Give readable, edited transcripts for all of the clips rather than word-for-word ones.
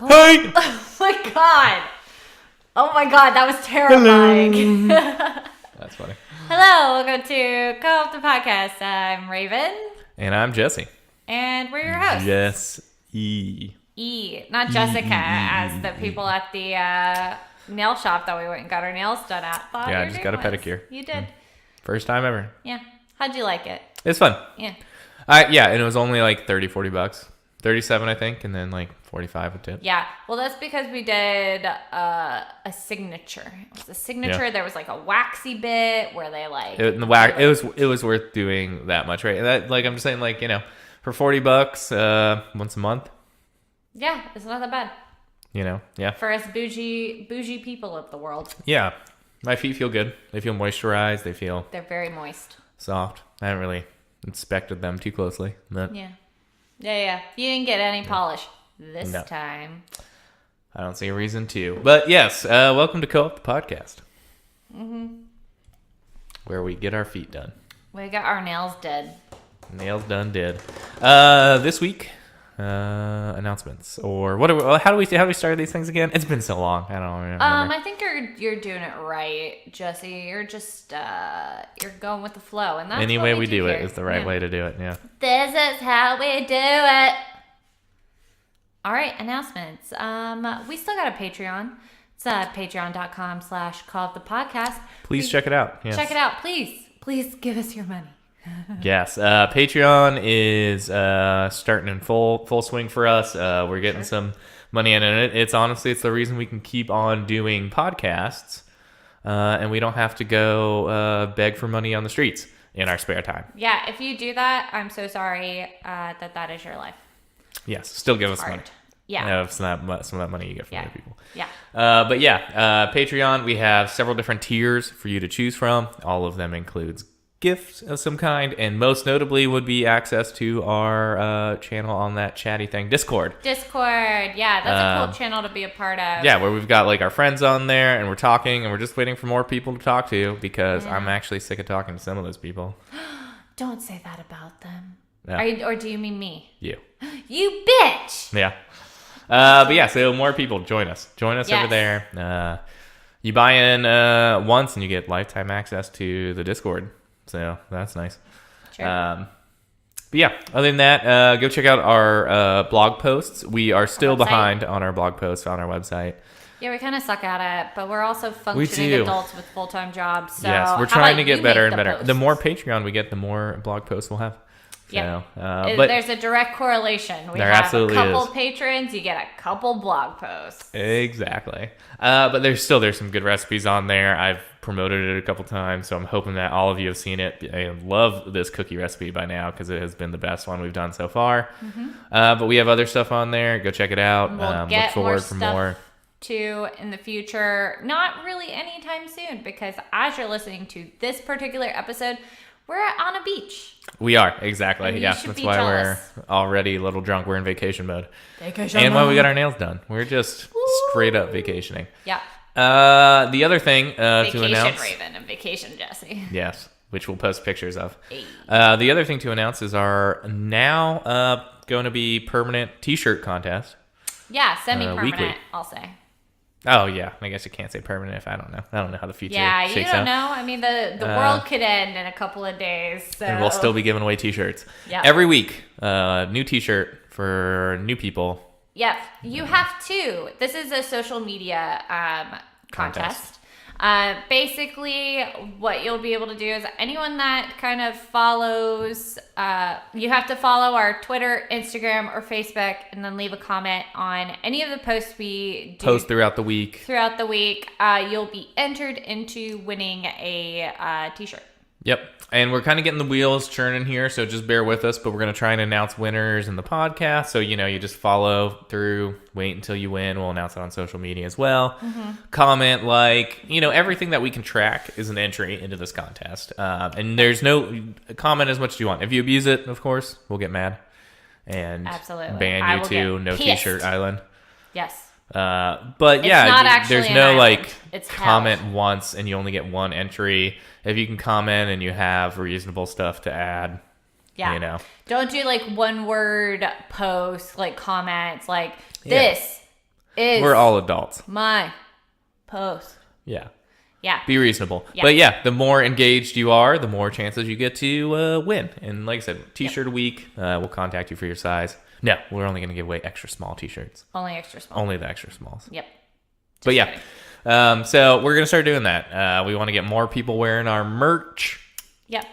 Hey! Oh my god. Oh my god, that was terrifying. That's funny. Hello, welcome to Call Up the Podcast. I'm Raven. And I'm Jesse. And we're your hosts. Jesse. Not Jessica, as the people at the nail shop that we went and got our nails done at thought. Yeah, I just got a pedicure. You did. First time ever. Yeah. How'd you like it? It's fun. Yeah. Yeah, and it was only like $30-$40. 37 I think, and then like 45 a tip. Yeah. Well, that's because we did a signature. It was a signature. Yeah. There was like a waxy bit where they like it was worth doing that much, right? That, like, I'm just saying, like, you know, for $40 once a month. Yeah, it's not that bad. You know, yeah. For us bougie people of the world. Yeah. My feet feel good. They feel moisturized. They're very moist. Soft. I haven't really inspected them too closely. But Yeah. You didn't get any polish this time. I don't see a reason to. But yes, welcome to Co-op the Podcast. Mm-hmm. Where we get our feet done. We got our nails did. Nails done did. This week, announcements or how do we start these things again? It's been so long. I don't remember. I think you're doing it right, Jesse. You're just you're going with the flow, and that's any way we do here. it is the right way to do it. Yeah. This is how we do it. All right, announcements. We still got a Patreon. It's patreon.com/callupthepodcast. Please check it out. Yes. Check it out, please. Please give us your money. Yes, Patreon is starting in full swing for us. We're getting some money in it. It's the reason we can keep on doing podcasts, and we don't have to go beg for money on the streets in our spare time. Yeah, if you do that, I'm so sorry that is your life. Yes, still give us money. Yeah, some of that money you get from other people. Yeah. But yeah, Patreon. We have several different tiers for you to choose from. All of them includes gifts of some kind, and most notably would be access to our channel on that chatty thing, Discord. Yeah, that's a cool channel to be a part of. Yeah, where we've got like our friends on there, and we're talking, and we're just waiting for more people to talk to, because I'm actually sick of talking to some of those people. Don't say that about them. Yeah. Or do you mean me? You bitch! Yeah. But yeah, so more people, join us over there. You buy in once, and you get lifetime access to the Discord. So that's nice. Sure. But yeah, other than that, go check out our blog posts. We are still behind on our blog posts on our website. Yeah, we kind of suck at it, but we're also functioning adults with full-time jobs. So yes, we're trying to get better and better. Posts? The more Patreon we get, the more blog posts we'll have. So, yeah, but there's a direct correlation. There absolutely is. A couple patrons, you get a couple blog posts. Exactly. But there's some good recipes on there. I've promoted it a couple times, so I'm hoping that all of you have seen it. I love this cookie recipe by now, because it has been the best one we've done so far. Mm-hmm. But we have other stuff on there. Go check it out. We'll look forward for more too in the future. Not really anytime soon, because as you're listening to this particular episode, we're on a beach. We are, exactly. Yeah, that's why we're already a little drunk. We're in vacation mode. And why we got our nails done. We're just straight up vacationing. Yeah. The other thing to announce... Vacation Raven and Vacation Jesse. Yes, which we'll post pictures of. Hey. The other thing to announce is our now going to be permanent T-shirt contest. Yeah, semi-permanent, weekly. I'll say. Oh, yeah. I guess you can't say permanent if I don't know. I don't know how the future shakes out. Yeah, you don't know. I mean, the world could end in a couple of days. So. And we'll still be giving away T-shirts. Yeah. Every week, new T-shirt for new people. Yep. You have to. This is a social media contest. Basically, what you'll be able to do is anyone that kind of follows, you have to follow our Twitter, Instagram, or Facebook, and then leave a comment on any of the posts we do. Post throughout the week. You'll be entered into winning a T-shirt. Yep. And we're kind of getting the wheels churning here, so just bear with us. But we're going to try and announce winners in the podcast. So, you just follow through, wait until you win. We'll announce it on social media as well. Mm-hmm. Comment, everything that we can track is an entry into this contest. And there's no comment as much as you want. If you abuse it, of course, we'll get mad and ban you to No T-Shirt Island. Yes. But yeah, there's no comment hell. Once and you only get one entry. If you can comment and you have reasonable stuff to add, don't do one word posts, comments this We're all adults. My post. Yeah. Yeah. Be reasonable. Yeah. But yeah, the more engaged you are, the more chances you get to win. And like I said, t-shirt a week. We'll contact you for your size. No, we're only going to give away extra small t-shirts. Only extra small. Only the extra smalls. Yep. But yeah, so we're going to start doing that. We want to get more people wearing our merch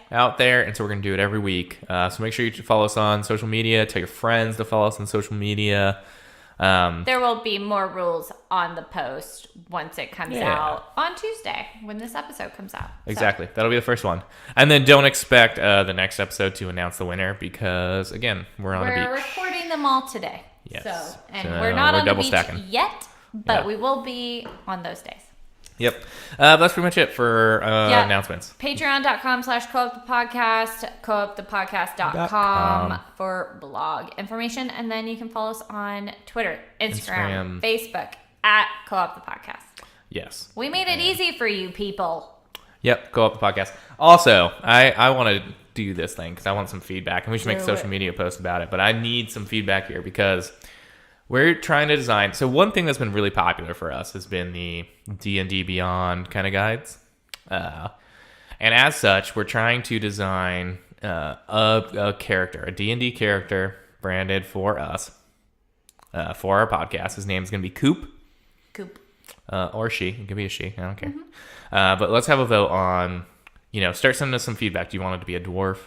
out there. And so we're going to do it every week. So make sure you follow us on social media. Tell your friends to follow us on social media. There will be more rules on the post once it comes out on Tuesday when this episode comes out. Exactly. So. That'll be the first one. And then don't expect the next episode to announce the winner because, again, we're on a beach. We're recording them all today. Yes. So we're not on the beach yet, but we will be on those days. Yep. That's pretty much it for announcements. Patreon.com/coopthepodcast, coopthepodcast.com for blog information. And then you can follow us on Twitter, Instagram. Facebook at coopthepodcast. Yes. We made it easy for you people. Yep. Co-op the podcast. Also, I want to do this thing because I want some feedback and we should make a social media post about it. But I need some feedback here because we're trying to design. So one thing that's been really popular for us has been the D&D Beyond kind of guides. And as such, we're trying to design a character, a D&D character branded for us, for our podcast. His name's going to be Coop. Or she. It could be a she. I don't care. Mm-hmm. But let's have a vote on, start sending us some feedback. Do you want it to be a dwarf,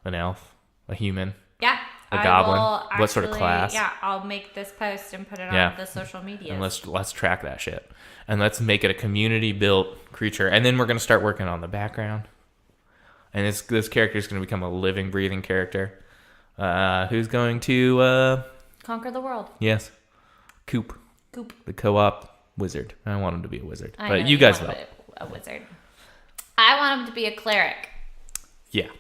an elf, a human? Yeah. A goblin? What sort of class? Yeah, I'll make this post and put it on the social media. And let's track that shit. And let's make it a community-built creature. And then we're going to start working on the background. And this character is going to become a living, breathing character who's going to... conquer the world. Yes. Coop. The co-op wizard. I want him to be a wizard. But you guys vote. A wizard. I want him to be a cleric. Yeah.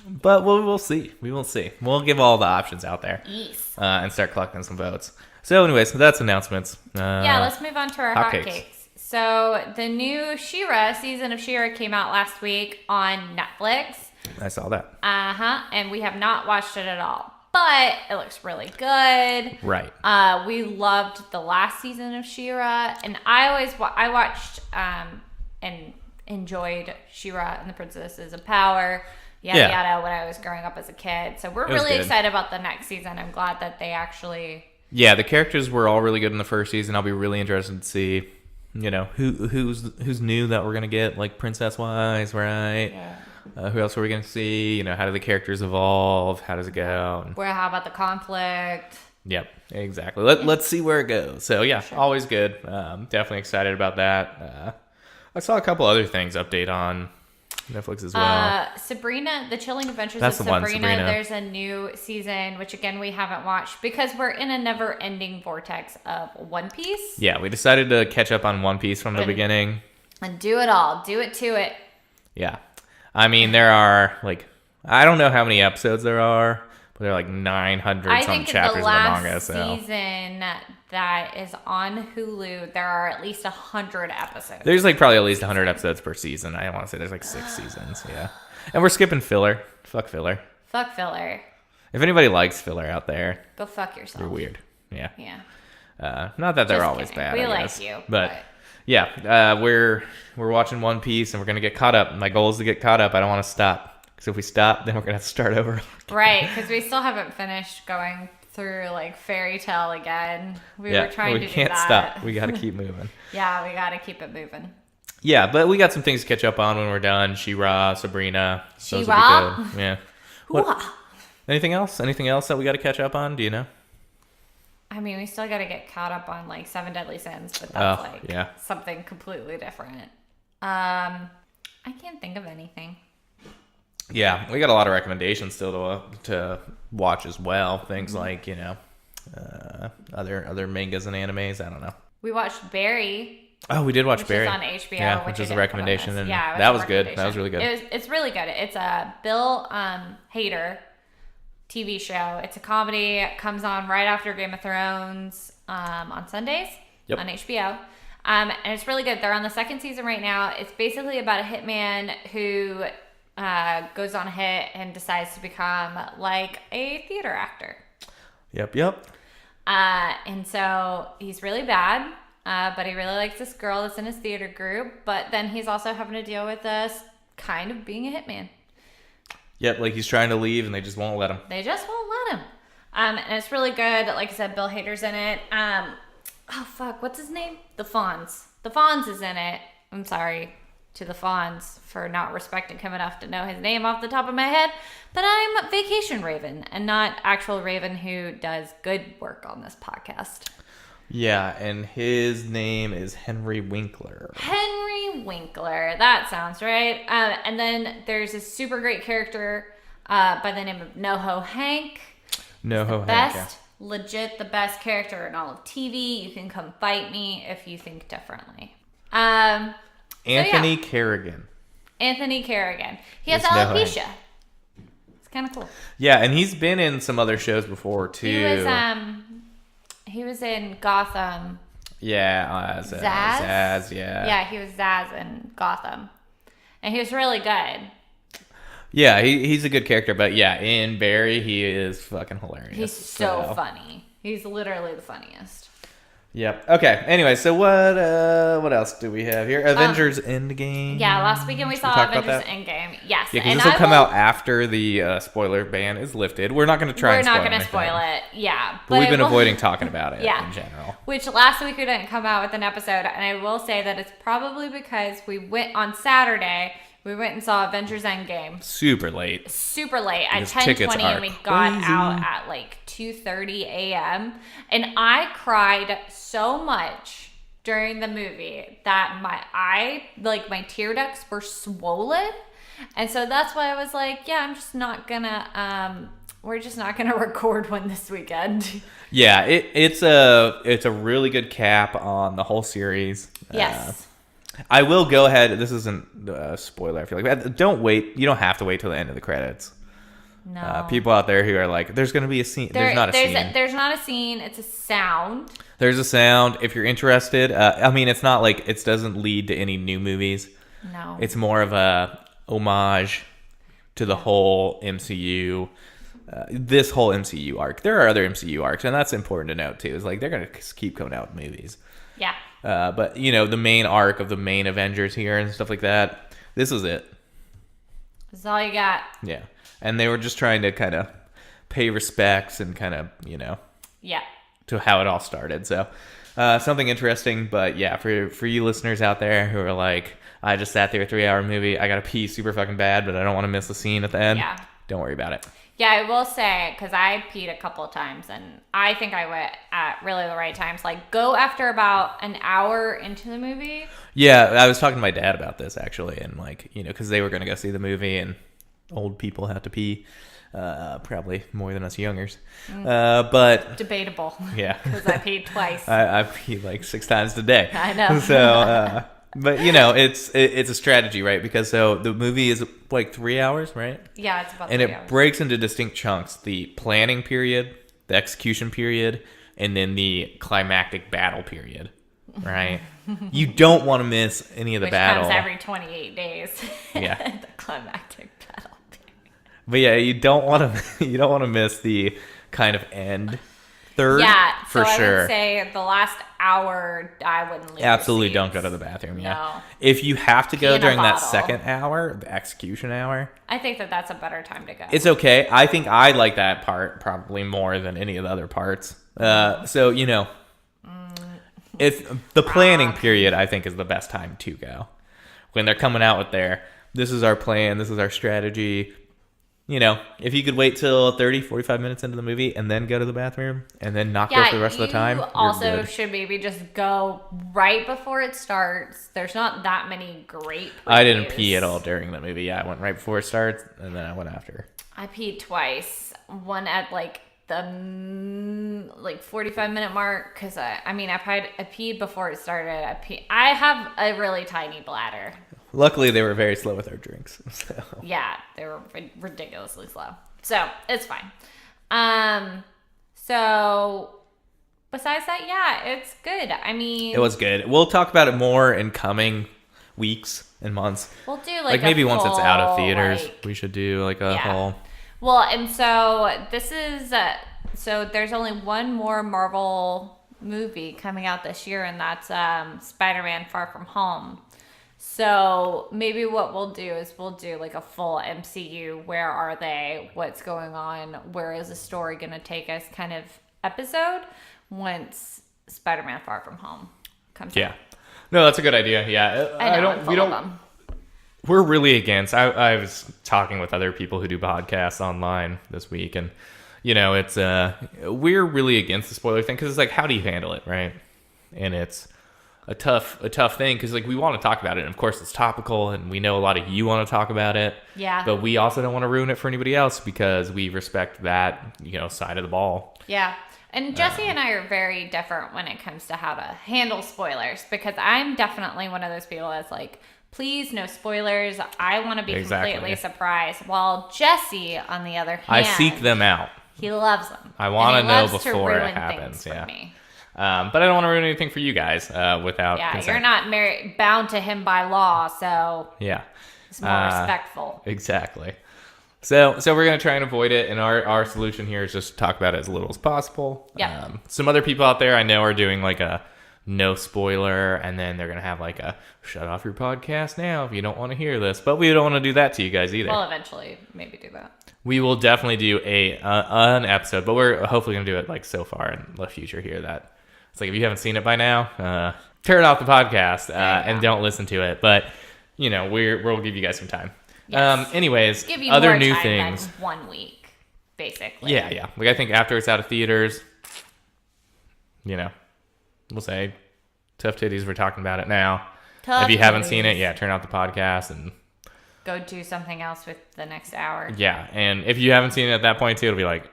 But we'll see. We will see. We'll give all the options out there. Yes. And start collecting some votes. So anyways, that's announcements. Let's move on to our hotcakes. So the new She-Ra season of She-Ra came out last week on Netflix. I saw that. And we have not watched it at all. But it looks really good. Right. We loved the last season of She-Ra. And I watched and enjoyed She-Ra and the Princesses of Power. Yada when I was growing up as a kid. So we're really excited about the next season. I'm glad that they actually... Yeah, the characters were all really good in the first season. I'll be really interested to see, who's new that we're going to get, like princess-wise, right? Yeah. Who else are we going to see? How do the characters evolve? How does it go? How about the conflict? Yep, exactly. Let's see where it goes. So, always good. Definitely excited about that. I saw a couple other things update on Netflix as well. Sabrina, The Chilling Adventures of Sabrina. There's a new season, which again we haven't watched because we're in a never-ending vortex of One Piece. Yeah, we decided to catch up on One Piece from the beginning. And do it all. Do it to it. Yeah. I mean, there are, I don't know how many episodes there are, but there are 900 some chapters of the manga. So. I think the last season that is on Hulu, there are at least 100 episodes. There's probably at least 100 episodes per season. I want to say there's 6 seasons. Yeah. And we're skipping filler. Fuck filler. Fuck filler. If anybody likes filler out there, go fuck yourself. You're weird. Yeah. Yeah. Not that they're always bad. We I like guess. you. But yeah, we're watching One Piece and we're gonna get caught up. My goal is to get caught up. I don't want to stop because if we stop, then we're gonna have to start over. Right, because we still haven't finished going through Fairy Tale again. We were trying to do that. We can't stop. We got to keep moving. Yeah, we got to keep it moving. Yeah, but we got some things to catch up on when we're done. She-Ra, Sabrina. She-Ra? Yeah. Anything else? Anything else that we got to catch up on? Do you know? I mean, we still got to get caught up on 7 Deadly Sins, but that's something completely different. I can't think of anything. Yeah, we got a lot of recommendations still to watch as well. Things like, other mangas and animes. I don't know. We watched Barry. Oh, we did watch Barry. Which is on HBO. Yeah, which is a recommendation. And that was good. That was really good. It's really good. It's a Bill Hader TV show. It's a comedy. It comes on right after Game of Thrones on Sundays on HBO. And it's really good. They're on the 2nd season right now. It's basically about a hitman who goes on a hit and decides to become a theater actor. Yep. And so he's really bad, but he really likes this girl that's in his theater group. But then he's also having to deal with us kind of being a hitman. Yep, like he's trying to leave and they just won't let him. They just won't let him. And it's really good. Like I said, Bill Hader's in it. What's his name? The Fonz. The Fonz is in it. I'm sorry to the Fonz for not respecting him enough to know his name off the top of my head. But I'm Vacation Raven and not actual Raven who does good work on this podcast. Yeah, and his name is Henry Winkler. Henry Winkler. That sounds right. And then there's a super great character by the name of NoHo Hank. NoHo Hank, yeah. Legit the best character in all of TV. You can come fight me if you think differently. Anthony Kerrigan. Anthony Kerrigan. He has alopecia. It's kind of cool. Yeah, and he's been in some other shows before too. He was in Gotham. Yeah, Zaz? Zaz, yeah. Yeah, he was Zaz in Gotham. And he was really good. Yeah, he's a good character, but yeah, in Barry, he is fucking hilarious. He's so funny. He's literally the funniest. Yep. Okay. Anyway, so what else do we have here? Avengers Endgame. Yeah, last weekend we saw Avengers Endgame. Yes. Yeah, because this will come out after the spoiler ban is lifted. We're not going to try and spoil it. We're not going to spoil it. Yeah. But we've been avoiding talking about it in general. Which last week we didn't come out with an episode, and I will say that it's probably because we went on Saturday. We went and saw Avengers Endgame. Super late at 10:20, and we got out at like 2:30 a.m. And I cried so much during the movie that my tear ducts were swollen. And so that's why I was like, yeah, I'm just not gonna we're just not gonna record one this weekend. Yeah, it's a really good cap on the whole series. Yes. I will go ahead. This isn't a spoiler, I feel like. Don't wait. You don't have to wait till the end of the credits. No. People out there who are like, there's going to be a scene. There's not a scene. There's not a scene. It's a sound. There's a sound. If you're interested, it's not like it doesn't lead to any new movies. No. It's more of a homage to the whole MCU. This whole MCU arc. There are other MCU arcs, and that's important to note, too. Is like they're going to keep coming out with movies. Yeah. But, the main arc of the main Avengers here and stuff like that, this was it. This is all you got. Yeah. And they were just trying to kind of pay respects and kind of, yeah, to how it all started. So something interesting. But, yeah, for you listeners out there who are like, I just sat through a 3-hour movie. I got to pee super fucking bad, but I don't want to miss the scene at the end. Yeah. Don't worry about it. Yeah, I will say, because I peed a couple of times, and I think I went at really the right times. Like, go after about an hour into the movie. Yeah, I was talking to my dad about this, actually, and, because they were going to go see the movie, and old people have to pee, probably more than us youngers. But debatable. Yeah. Because I peed twice. I peed like 6 times a day. I know. So, but it's a strategy, right? Because the movie is like 3 hours, right? Yeah, it's about 3 hours. And it breaks into distinct chunks: the planning period, the execution period, and then the climactic battle period. Right? You don't want to miss any of the battle. Which comes every 28 days. Yeah. The climactic battle period. But yeah, you don't want to miss the kind of end third. Yeah, for so sure. I would say the last hour, I wouldn't leave. Absolutely, don't go to the bathroom. Yeah, no. If you have to go during that bottle. second hour, the execution hour, I think that's a better time to go. It's okay. I think I like that part probably more than any of the other parts. So if the planning period, I think, is the best time to go when they're coming out with this is our plan, this is our strategy. If you could wait till 30, 45 minutes into the movie and then go to the bathroom and then not go for the rest of the time, you're also good. Should maybe just go right before it starts. There's not that many great previews. I didn't pee at all during the movie. Yeah, I went right before it starts and then I went after. I peed twice. One at the 45-minute mark because I peed before it started. I have a really tiny bladder. Luckily, they were very slow with our drinks. So. Yeah, they were ridiculously slow. So, it's fine. So, besides that, yeah, it's good. It was good. We'll talk about it more in coming weeks and months. We'll do maybe once it's out of theaters, we should do a whole... Well, and so this is So there's only one more Marvel movie coming out this year, and that's Spider-Man Far From Home. So maybe what we'll do is we'll do like a full MCU, where are they, what's going on, where is the story going to take us kind of episode once Spider-Man Far From Home comes out. No, that's a good idea. Yeah. I know, we don't. We're really against. I was talking with other people who do podcasts online this week, and it's we're really against the spoiler thing because it's like, how do you handle it, right? And it's a tough thing because like we want to talk about it, and of course it's topical, and we know a lot of you want to talk about it. Yeah. But we also don't want to ruin it for anybody else because we respect that side of the ball. Yeah. And Jesse and I are very different when it comes to how to handle spoilers, because I'm definitely one of those people that's like, please, no spoilers. I want to be completely surprised. While Jesse, on the other hand, I seek them out. He loves them. I want to know before it happens. Yeah. But I don't want to ruin anything for you guys without consent. You're not bound to him by law, so it's more respectful. Exactly. So we're going to try and avoid it, and our solution here is just talk about it as little as possible. Yeah. Some other people out there I know are doing like a no spoiler, and then they're going to have like a shut off your podcast now if you don't want to hear this. But we don't want to do that to you guys either. We'll eventually maybe do that. We will definitely do an episode, but we're hopefully going to do it like so far in the future here that it's like, if you haven't seen it by now, turn off the podcast and don't listen to it. But, we'll give you guys some time. Yes. Anyways, give you other more new time things. Than 1 week, basically. Yeah. Like, I think after it's out of theaters, we'll say Tough Titties, we're talking about it now. If you haven't seen it, turn off the podcast and go do something else with the next hour. Yeah, and if you haven't seen it at that point too, it'll be like,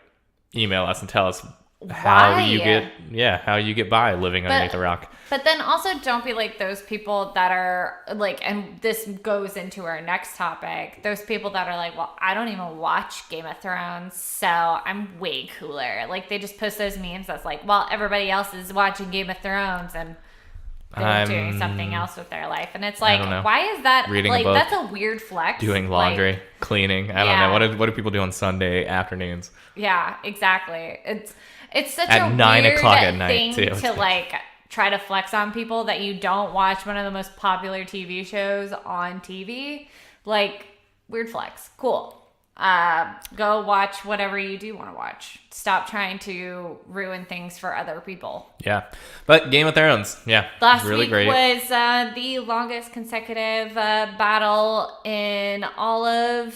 email us and tell us how you get by living underneath a rock. But then also don't be like those people that are like, and this goes into our next topic, those people that are like, well, I don't even watch Game of Thrones, so I'm way cooler. Like, they just post those memes that's like, well, everybody else is watching Game of Thrones and they're doing something else with their life. And it's like, why is that? Reading like, a book, that's a weird flex. Doing laundry, cleaning. I don't know. What do people do on Sunday afternoons? Yeah, exactly. It's such at a 9 weird o'clock at night thing too. To like try to flex on people that you don't watch one of the most popular TV shows on TV. Like, weird flex. Cool. Go watch whatever you do want to watch. Stop trying to ruin things for other people. Yeah. But Game of Thrones, last really week great. Was the longest consecutive battle in all of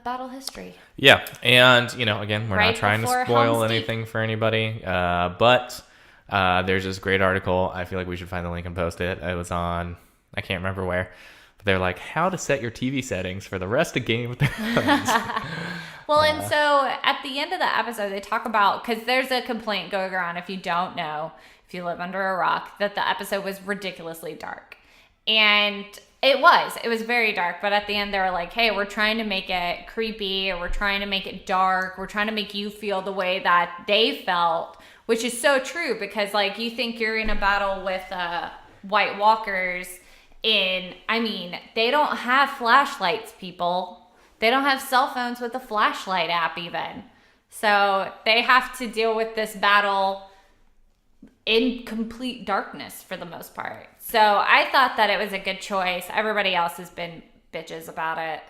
battle history. Yeah. And, again, we're not trying to spoil Helm's anything for anybody. But there's this great article. I feel like we should find the link and post it. It was on, I can't remember where. But they're like, how to set your TV settings for the rest of Game of Thrones. Well, and so at the end of the episode, they talk about, because there's a complaint going around, if you don't know, if you live under a rock, that the episode was ridiculously dark. And it was very dark. But at the end, they were like, hey, we're trying to make it creepy, or we're trying to make it dark. We're trying to make you feel the way that they felt, which is so true, because like, you think you're in a battle with White Walkers. They don't have flashlights, people. They don't have cell phones with a flashlight app even. So they have to deal with this battle in complete darkness for the most part. So I thought that it was a good choice. Everybody else has been bitches about it.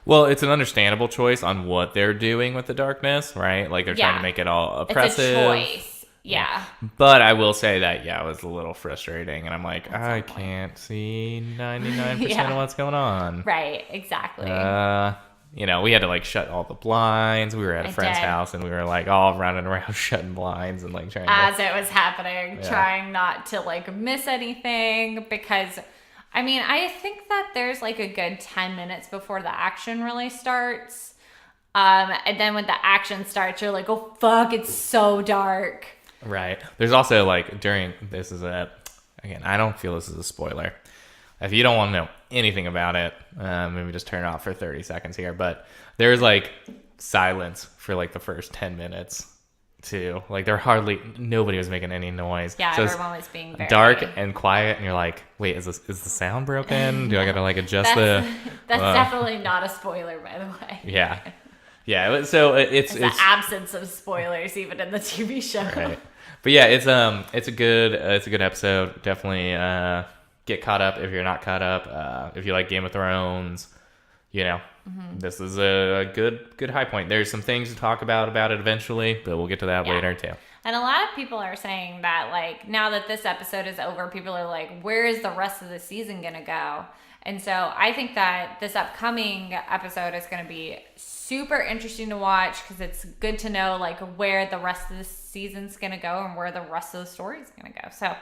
Well, it's an understandable choice on what they're doing with the darkness, right? Like, they're trying to make it all oppressive. It's a choice. Yeah. But I will say that, it was a little frustrating. And I'm like, I can't see 99% of what's going on. Right, exactly. We had to like shut all the blinds. We were at a friend's house and we were like all running around shutting blinds and like trying it was happening, trying not to like miss anything, because I think that there's like a good 10 minutes before the action really starts. And then when the action starts, you're like, oh fuck, it's so dark. Right. There's also like again, I don't feel this is a spoiler. If you don't want to know anything about it, maybe just turn it off for 30 seconds here. But there's like silence for like the first 10 minutes too. Like nobody was making any noise. Yeah, so everyone was being very dark and quiet, and you're like, wait, is the sound broken? Do I gotta like adjust That's definitely not a spoiler, by the way. Yeah. Yeah, so it's the absence of spoilers even in the TV show. Right. But yeah, it's a good episode. Definitely get caught up if you're not caught up. If you like Game of Thrones, this is a good high point. There's some things to talk about it eventually, but we'll get to that later too. And a lot of people are saying that, like, now that this episode is over, people are like, where is the rest of the season going to go? And so I think that this upcoming episode is going to be super interesting to watch because it's good to know, like, where the rest of the season's going to go and where the rest of the story is going to go. So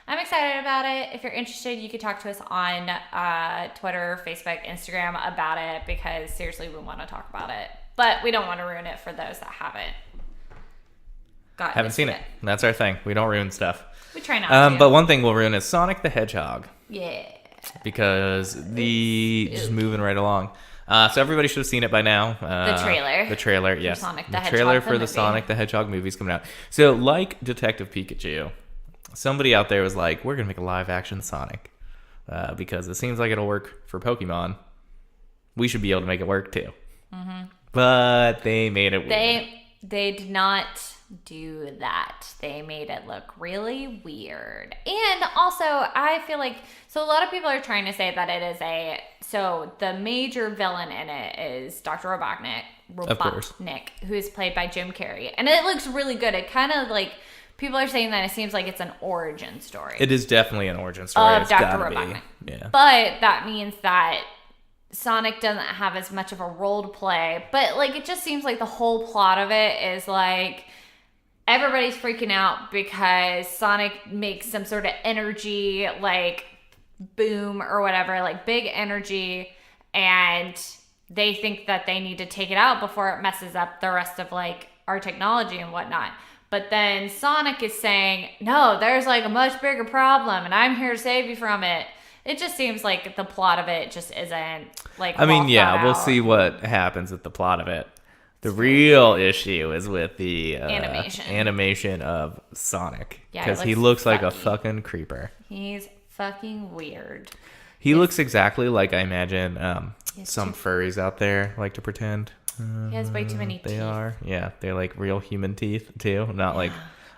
I'm excited about it. If you're interested, you could talk to us on Twitter, Facebook, Instagram about it because, seriously, we want to talk about it. But we don't want to ruin it for those that haven't seen it. That's our thing. We don't ruin stuff. We try not to. But one thing we'll ruin is Sonic the Hedgehog. Yeah. Because just moving right along. So everybody should have seen it by now. The trailer, yes. Sonic the the Hedgehog, trailer for the the movie. Sonic the Hedgehog movie's coming out. So like Detective Pikachu, somebody out there was like, we're going to make a live action Sonic. Because it seems like it'll work for Pokemon. We should be able to make it work too. Mm-hmm. But they made it weird. They did not do that. They made it look really weird. And also, I feel like, so a lot of people are trying to say that it is so the major villain in it is Dr. Robotnik, who is played by Jim Carrey. And it looks really good. It kind of like, people are saying that it seems like it's an origin story. It is definitely an origin story. Of Dr. Robotnik. Yeah. But that means that Sonic doesn't have as much of a role to play. But like, it just seems like the whole plot of it is like, everybody's freaking out because Sonic makes some sort of energy, like, boom or whatever, like, big energy, and they think that they need to take it out before it messes up the rest of, like, our technology and whatnot. But then Sonic is saying, no, there's, like, a much bigger problem, and I'm here to save you from it. It just seems like the plot of it just isn't, like, we'll see what happens with the plot of it. The real issue is with the animation of Sonic. Because he looks like a fucking creeper. He's fucking weird. He looks exactly like I imagine some furries out there like to pretend. He has way too many teeth. They are. Yeah, they're like real human teeth too. Not like,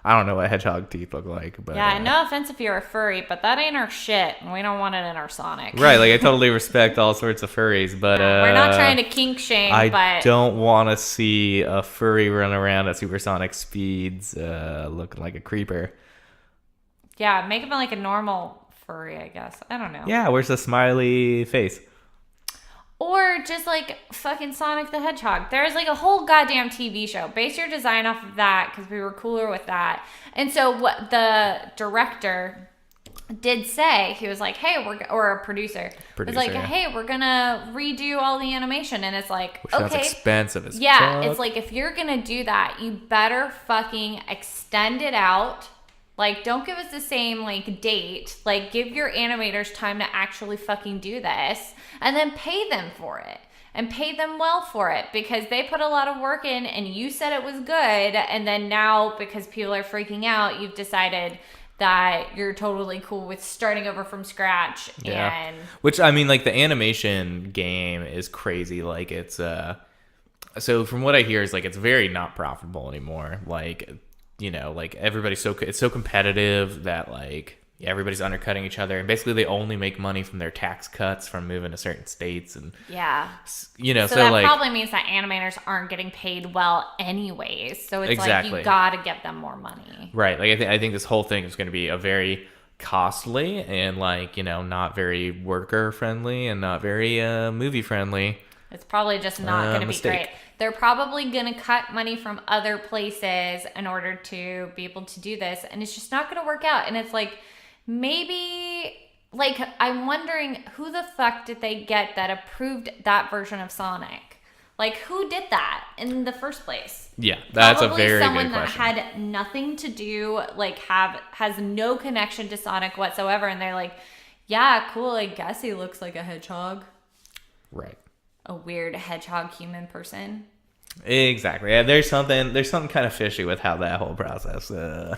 I don't know what hedgehog teeth look like. But yeah, no offense if you're a furry, but that ain't our shit, and we don't want it in our Sonic. Right, like I totally respect all sorts of furries, but we're not trying to kink shame. I don't want to see a furry run around at supersonic speeds, looking like a creeper. Yeah, make him like a normal furry, I guess. I don't know. Yeah, where's the smiley face? Or just like fucking Sonic the Hedgehog. There's like a whole goddamn TV show. Base your design off of that because we were cooler with that. And so what the director did say, he was like, hey, or a producer was like, hey, we're gonna redo all the animation. And it's like, which sounds expensive as fuck. It's like, if you're gonna do that, you better fucking extend it out. Like, don't give us the same, like, date. Like, give your animators time to actually fucking do this. And then pay them for it. And pay them well for it. Because they put a lot of work in, and you said it was good. And then now, because people are freaking out, you've decided that you're totally cool with starting over from scratch. Yeah. And which, I mean, like, the animation game is crazy. Like, it's, so from what I hear is, like, it's very not profitable anymore. Like, you know, like everybody's it's so competitive that like everybody's undercutting each other, and basically they only make money from their tax cuts from moving to certain states, and you know, so that like, probably means that animators aren't getting paid well anyways. So it's like you gotta get them more money, right? Like I think this whole thing is going to be a very costly and like, you know, not very worker friendly and not very movie friendly. It's probably just not going to be great. They're probably going to cut money from other places in order to be able to do this. And it's just not going to work out. And it's like, maybe, like, I'm wondering who the fuck did they get that approved that version of Sonic? Like, who did that in the first place? Yeah, that's probably a very good question. Someone that had nothing to do, like, has no connection to Sonic whatsoever. And they're like, yeah, cool, I guess he looks like a hedgehog. Right. A weird hedgehog human person. Exactly. Yeah, there's something kind of fishy with how that whole process got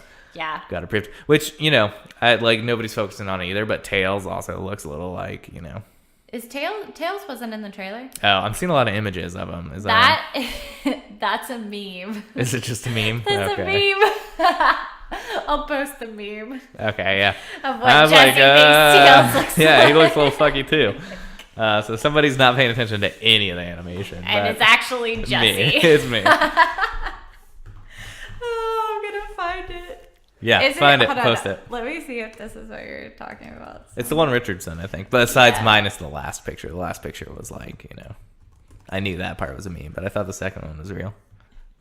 approved. Which, you know, nobody's focusing on either, but Tails also looks a little like, you know. Is Tails wasn't in the trailer? Oh, I'm seeing a lot of images of him. Is that that's a meme. Is it just a meme? That's a meme. I'll post the meme. Okay, yeah. Of what Jesse thinks Tails looks yeah, like. he looks a little fucky too. So somebody's not paying attention to any of the animation. And it's actually Jesse. Me. It's me. Oh, I'm gonna find it. Yeah, find it, post it. Let me see if this is what you're talking about. It's the one Richardson, I think. Besides minus the last picture. The last picture was like, I knew that part was a meme, but I thought the second one was real.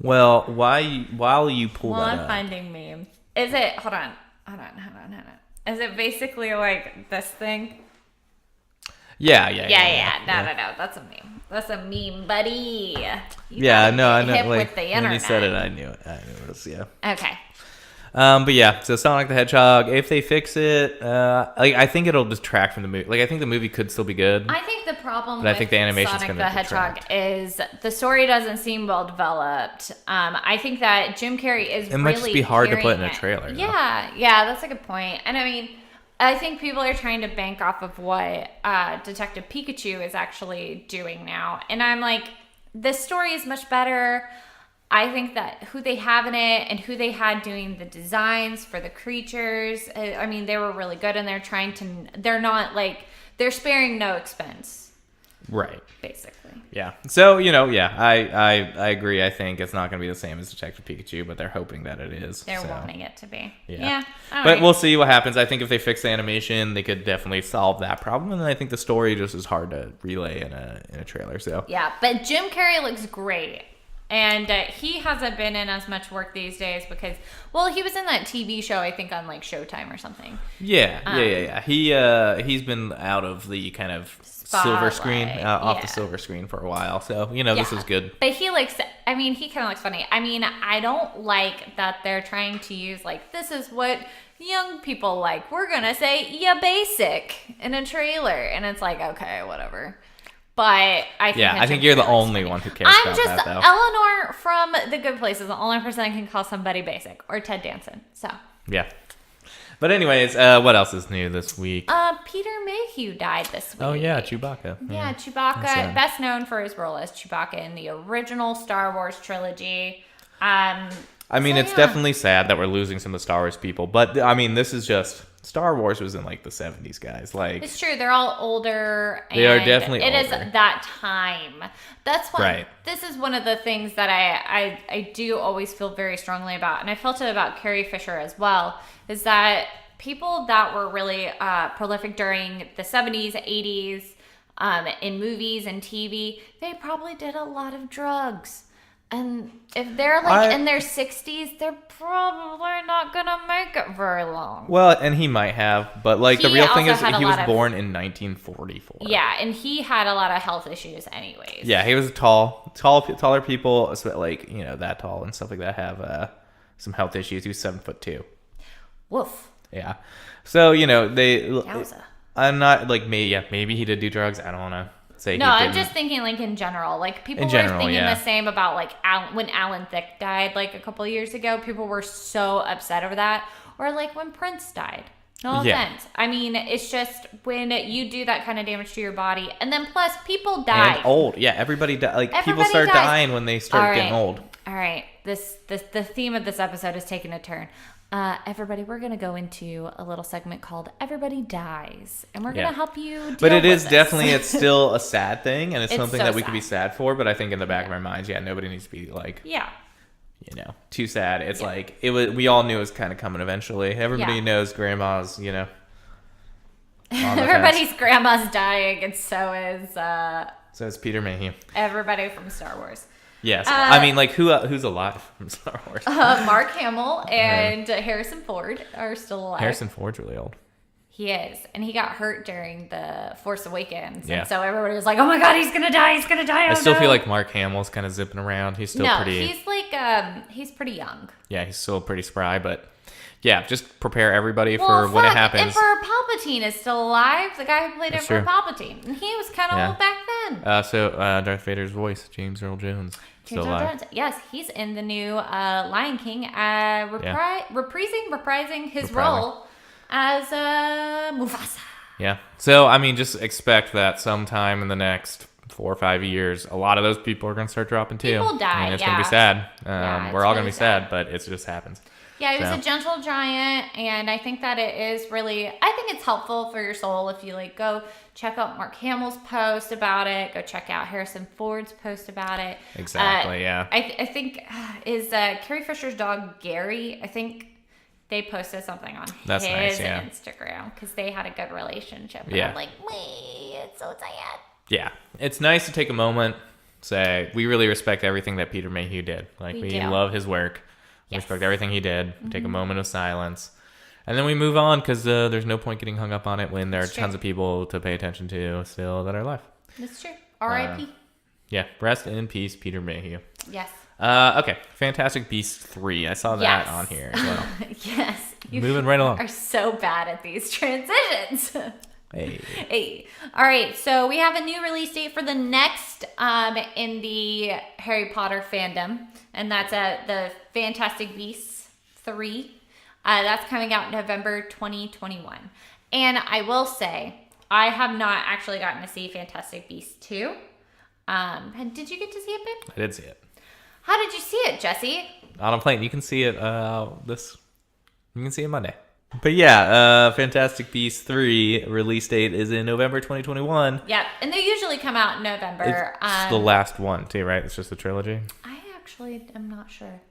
Well, while you pull that I'm up. finding memes. Is it, hold on. Is it basically like this thing? Yeah. No. That's a meme. That's a meme, buddy. I know. Hip Like, with the internet. when you said it, I knew it. It was, yeah. Okay. But yeah, so Sonic the Hedgehog, if they fix it, I think it'll detract from the movie. Like, I think the movie could still be good. I think the problem But I think the animation's Sonic gonna the Hedgehog is the story doesn't seem well developed. I think that Jim Carrey is It might just be hard to put in a trailer. Yeah, that's a good point. And I mean, I think people are trying to bank off of what Detective Pikachu is actually doing now. And I'm like, this story is much better. I think that who they have in it and who they had doing the designs for the creatures, I mean, they were really good, and they're not like, they're sparing no expense. Right. Basically. Yeah. So, I agree. I think it's not going to be the same as Detective Pikachu, but they're hoping that it is. They're wanting it to be. Yeah. All but right. we'll see what happens. I think if they fix the animation, they could definitely solve that problem. And I think the story just is hard to relay in a trailer. So. Yeah, but Jim Carrey looks great. And he hasn't been in as much work these days because, well, he was in that TV show, I think, on like Showtime or something. Yeah. He's been out of the kind of silver screen, off the silver screen for a while. So, this is good. But he he kind of looks funny. I mean, I don't like that they're trying to use like, this is what young people like. We're going to say, yeah, basic in a trailer. And it's like, okay, whatever. But I think you're the only one who cares about that, though. Eleanor from The Good Place is the only person that can call somebody basic, or Ted Danson. So yeah. But anyways, what else is new this week? Peter Mayhew died this week. Oh yeah, Chewbacca. Yeah, Chewbacca, best known for his role as Chewbacca in the original Star Wars trilogy. It's definitely sad that we're losing some of the Star Wars people, but I mean, this is just. Star Wars was in like the 70s, guys. Like, it's true. They're all older. They are definitely older. It is that time. That's why right. This is one of the things that I do always feel very strongly about. And I felt it about Carrie Fisher as well, is that people that were really prolific during the 70s, 80s, in movies and TV, they probably did a lot of drugs. And if they're in their 60s, they're probably not going to make it very long. Well, and he might have, but the real thing is he was born in 1944. Yeah, and he had a lot of health issues anyways. Yeah, he was taller people, that tall and stuff like that have some health issues. He was 7'2". Woof. Yeah. So, Yowza. I'm not maybe he did do drugs. I don't want to. I'm just thinking in general. People were thinking the same about when Alan Thicke died a couple of years ago. People were so upset over that. Or when Prince died. No offense. I mean, it's just when you do that kind of damage to your body, and then plus people die. And old. Yeah, everybody dies. People start dying when they start getting old. All right. The theme of this episode is taking a turn. Everybody, we're going to go into a little segment called Everybody Dies. And we're going to help you deal But it with is this. definitely, it's still a sad thing. And it's something so that we sad. could be sad for. But I think in the back of our minds, nobody needs to be too sad. It's we all knew it was kind of coming eventually. Everybody knows grandma's, Everybody's grandma's dying. And so is Peter Mayhew. Everybody from Star Wars. Yes. Who's alive from Star Wars? Mark Hamill and Harrison Ford are still alive. Harrison Ford's really old. He is. And he got hurt during the Force Awakens. Yeah. And so everybody was like, oh my God, he's going to die. He's going to die. I still feel like Mark Hamill's kind of zipping around. He's still pretty... he's pretty young. Yeah, he's still pretty spry, but... Yeah, just prepare everybody for when it happens. Emperor Palpatine is still alive. The guy who played Emperor Palpatine. And he was kind of old back then. Darth Vader's voice, James Earl Jones. Still alive. Yes, he's in the new Lion King, reprising his role as Mufasa. Yeah. So, I mean, just expect that sometime in the next 4 or 5 years, a lot of those people are going to start dropping too. People die, and it's going to be sad. We're all going to really be sad, but it just happens. Yeah, he was a gentle giant, and I think that it is really, I think it's helpful for your soul if you like go check out Mark Hamill's post about it, go check out Harrison Ford's post about it. Exactly, yeah. I think is Carrie Fisher's dog Gary, I think they posted something on his Instagram because they had a good relationship. And I'm like, wait, it's so sad. Yeah, it's nice to take a moment, say, we really respect everything that Peter Mayhew did. Like, we love his work. Respect everything he did. Take a moment of silence. And then we move on because there's no point getting hung up on it when there are tons of people to pay attention to still that are alive. That's true. R.I.P. Yeah. Rest in peace, Peter Mayhew. Yes. Okay. Fantastic Beasts 3. I saw that on here as well. Yes. Moving right along. Are so bad at these transitions. Hey. All right. So we have a new release date for the next in the Harry Potter fandom. And that's the Fantastic Beasts 3. That's coming out November 2021. And I will say, I have not actually gotten to see Fantastic Beasts 2. Did you get to see it, babe? I did see it. How did you see it, Jesse? On a plane. You can see it You can see it Monday. But yeah, Fantastic Beasts 3 release date is in November 2021. Yep. And they usually come out in November. It's the last one, too, right? It's just a trilogy? Actually, I'm not sure.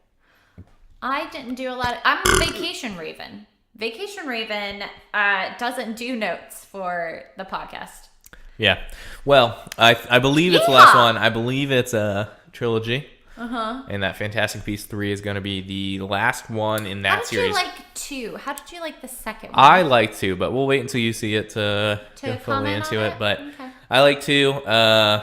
I didn't do a lot. I'm Vacation Raven. Vacation Raven doesn't do notes for the podcast. Yeah. Well, I believe it's the last one. I believe it's a trilogy. And that Fantastic Beasts 3 is going to be the last one in that series. How did you like 2? How did you like the second one? I like 2, but we'll wait until you see it to get fully into it. But I like 2.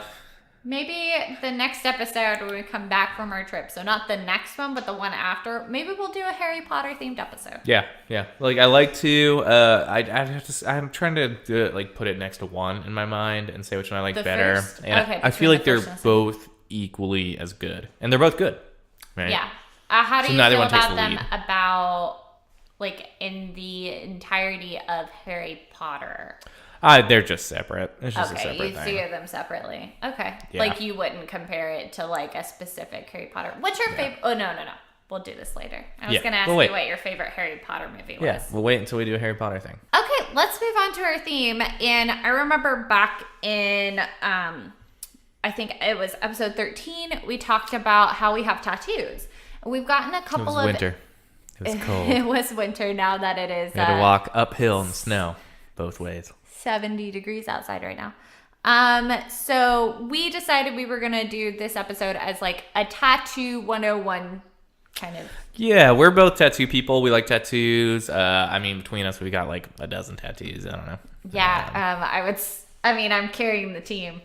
Maybe the next episode when we come back from our trip. So not the next one, but the one after. Maybe we'll do a Harry Potter themed episode. Yeah. Like I like 2. I'm trying to do it, like put it next to 1 in my mind and say which one I like better. First? And I feel like they're both equally as good, and they're both good. Right? Yeah. How do you feel about them? About like in the entirety of Harry Potter? They're just separate. It's just a separate thing. Okay, you see them separately. Okay. Yeah. Like you wouldn't compare it to like a specific Harry Potter. What's your favorite? Oh, no. We'll do this later. I was going to ask you what your favorite Harry Potter movie was. Yeah, we'll wait until we do a Harry Potter thing. Okay, let's move on to our theme. And I remember back in, I think it was episode 13, we talked about how we have tattoos. We've gotten a couple of... It was winter. It was cold. It was winter now that it is... We had to walk uphill in snow both ways. 70 degrees outside right now. So we decided we were going to do this episode as like a tattoo 101 kind of. Yeah, we're both tattoo people. We like tattoos. I mean, between us, we got like a dozen tattoos. I don't know. Yeah, I'm carrying the team.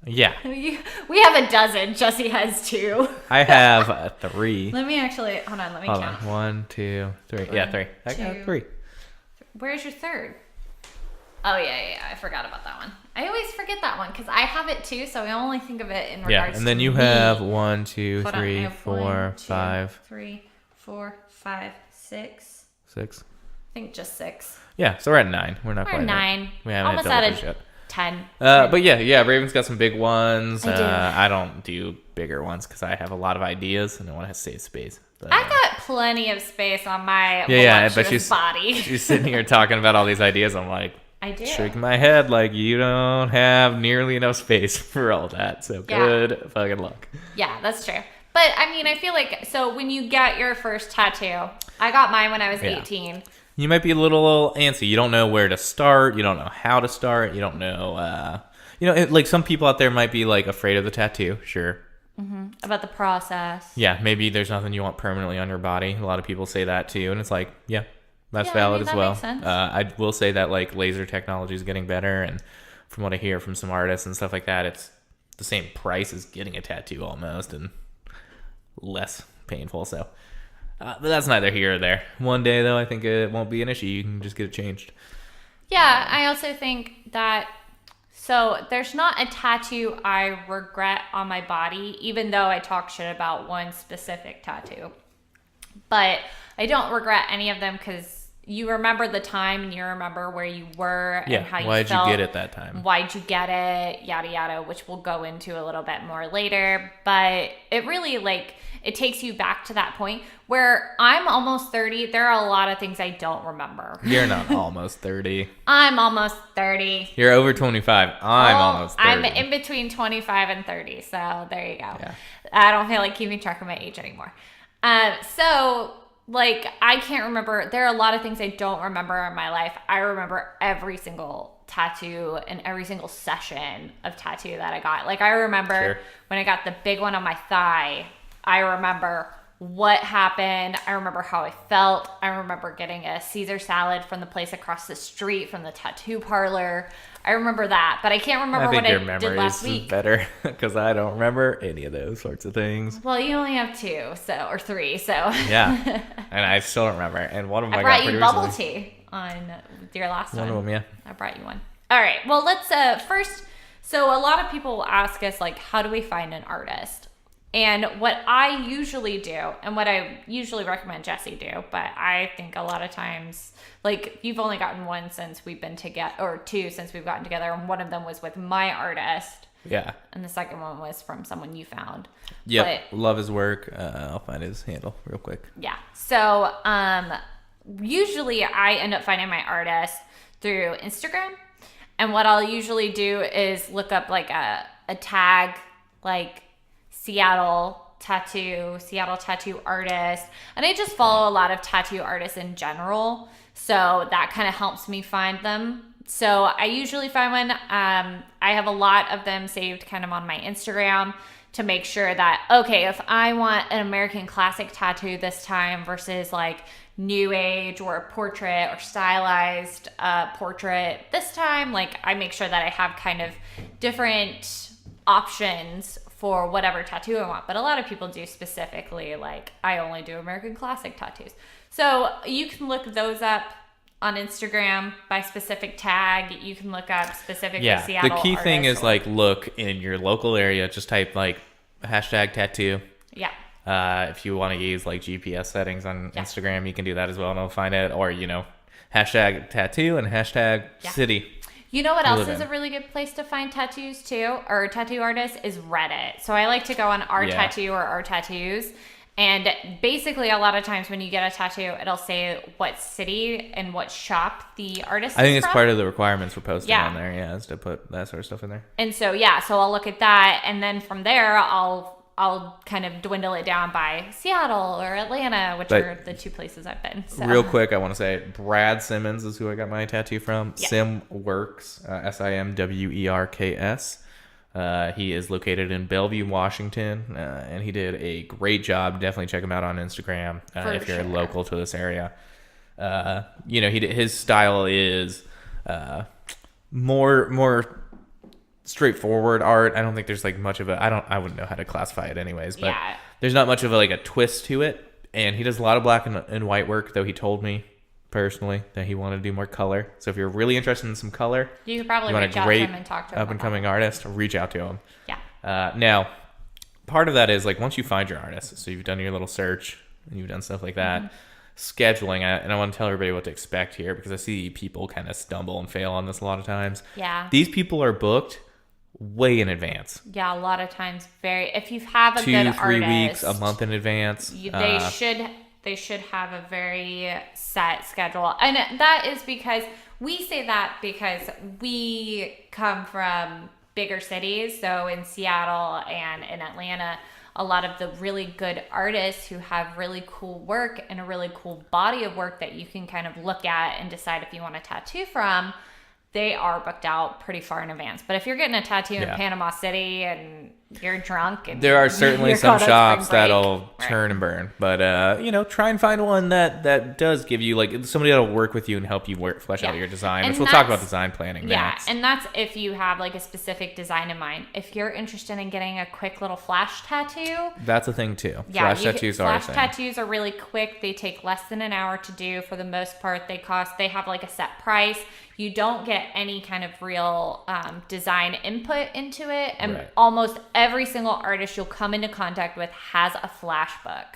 Yeah. We have a dozen. Jesse has 2. I have 3. Let me actually, hold on, let me count. 1, 2, 3. Yeah, 3. I got 3. Where's your third? Oh, yeah. I forgot about that one. I always forget that one because I have it too, so I only think of it in regards to and then you have 1, 2, 3, 4, 5. 3, 4, 5, 6. 6? I think just 6. Yeah, so we're at 9. We're 9. We haven't almost hit at yet. 10. But yeah, Raven's got some big ones. I do. I don't do bigger ones because I have a lot of ideas and I want to save space. But, I got plenty of space on my voluptuous body. She's sitting here talking about all these ideas. I'm like, I do. Shaking my head like you don't have nearly enough space for all that. So good fucking luck. Yeah, that's true. But I mean, I feel like, so when you get your first tattoo, I got mine when I was 18. You might be a little antsy. You don't know where to start. You don't know how to start. You don't know, like some people out there might be like afraid of the tattoo. Sure. Mm-hmm. About the process. Yeah, maybe there's nothing you want permanently on your body. A lot of people say that too. And it's like, that's valid as well. Makes sense. I will say that like laser technology is getting better. And from what I hear from some artists and stuff like that, it's the same price as getting a tattoo almost and less painful. So, but that's neither here or there. One day though, I think it won't be an issue. You can just get it changed. Yeah, I also think that, so there's not a tattoo I regret on my body, even though I talk shit about one specific tattoo. But I don't regret any of them because you remember the time and you remember where you were and how you felt. Why'd you get it that time? Why'd you get it? Yada, yada, which we'll go into a little bit more later. But it really, like, it takes you back to that point where I'm almost 30. There are a lot of things I don't remember. You're not almost 30. I'm almost 30. You're over 25. I'm almost 30. I'm in between 25 and 30. So there you go. Yeah. I don't feel like keeping track of my age anymore. So, like, I can't remember. There are a lot of things I don't remember in my life. I remember every single tattoo and every single session of tattoo that I got. Like, I remember when I got the big one on my thigh. I remember what happened. I remember how I felt. I remember getting a Caesar salad from the place across the street from the tattoo parlor. I remember that, but I can't remember what I did last week. Better because I don't remember any of those sorts of things. Well, you only have 2, or 3, so yeah, and I still don't remember. And one of them I brought you bubble tea on your last one. One of them, yeah. I brought you one. All right. Well, let's first. So a lot of people ask us, like, how do we find an artist? And what I usually do, and what I usually recommend Jesse do, but I think a lot of times, like, you've only gotten one since we've been together, or 2 since we've gotten together, and one of them was with my artist. Yeah. And the second one was from someone you found. Yep. Love his work. I'll find his handle real quick. Yeah. So usually I end up finding my artist through Instagram. And what I'll usually do is look up, like, a tag, like, Seattle tattoo artist. And I just follow a lot of tattoo artists in general. So that kind of helps me find them. So I usually find one. I have a lot of them saved kind of on my Instagram to make sure that, okay, if I want an American classic tattoo this time versus, like, new age or a portrait or stylized portrait this time, like, I make sure that I have kind of different options for whatever tattoo I want. But a lot of people do specifically, like, I only do American classic tattoos. So you can look those up on Instagram by specific tag. You can look up specific Seattle the key thing is, like, look in your local area. Just type, like, hashtag tattoo. Yeah. If you want to use, like, GPS settings on Instagram, you can do that as well, and it'll find it. Or, hashtag tattoo and hashtag city. You know what else is a really good place to find tattoos too, or tattoo artists, is Reddit. So I like to go on our tattoo or our tattoos. And basically a lot of times when you get a tattoo, it'll say what city and what shop the artist is I think it's from. part of the requirements for posting on there, is to put that sort of stuff in there. And so, so I'll look at that. And then from there, I'll kind of dwindle it down by Seattle or Atlanta, which are the 2 places I've been. So. Real quick, I want to say Brad Simmons is who I got my tattoo from. Yeah. Simworks, Simwerks. He is located in Bellevue, Washington, and he did a great job. Definitely check him out on Instagram if you're local to this area. His style is more straightforward art. I don't think there's, like, much of I wouldn't know how to classify it anyways, but there's not much of a twist to it. And he does a lot of black and white work, though he told me personally that he wanted to do more color. So if you're really interested in some color, you could probably reach out to him and talk to him. Up and coming artist, reach out to him. Yeah. Now, part of that is, like, once you find your artist, so you've done your little search and you've done stuff like that, scheduling, and I want to tell everybody what to expect here because I see people kind of stumble and fail on this a lot of times. Yeah. These people are booked way in advance. Yeah, a lot of times if you have a good artist, 2-3 weeks, a month in advance. They should have a very set schedule. And that is because we say that because we come from bigger cities. So in Seattle and in Atlanta, a lot of the really good artists who have really cool work and a really cool body of work that you can kind of look at and decide if you want a tattoo from, they are booked out pretty far in advance. But if you're getting a tattoo in Panama City and you're drunk, and there are certainly some shops that'll turn and burn. But try and find one that does give you, like, somebody that'll work with you and help you flesh out your design. Which we'll talk about design planning next. And that's if you have, like, a specific design in mind. If you're interested in getting a quick little flash tattoo, that's a thing too. Flash tattoos are really quick. They take less than an hour to do for the most part. They have, like, a set price. You don't get any kind of real design input into it, and almost every single artist you'll come into contact with has a flashbook.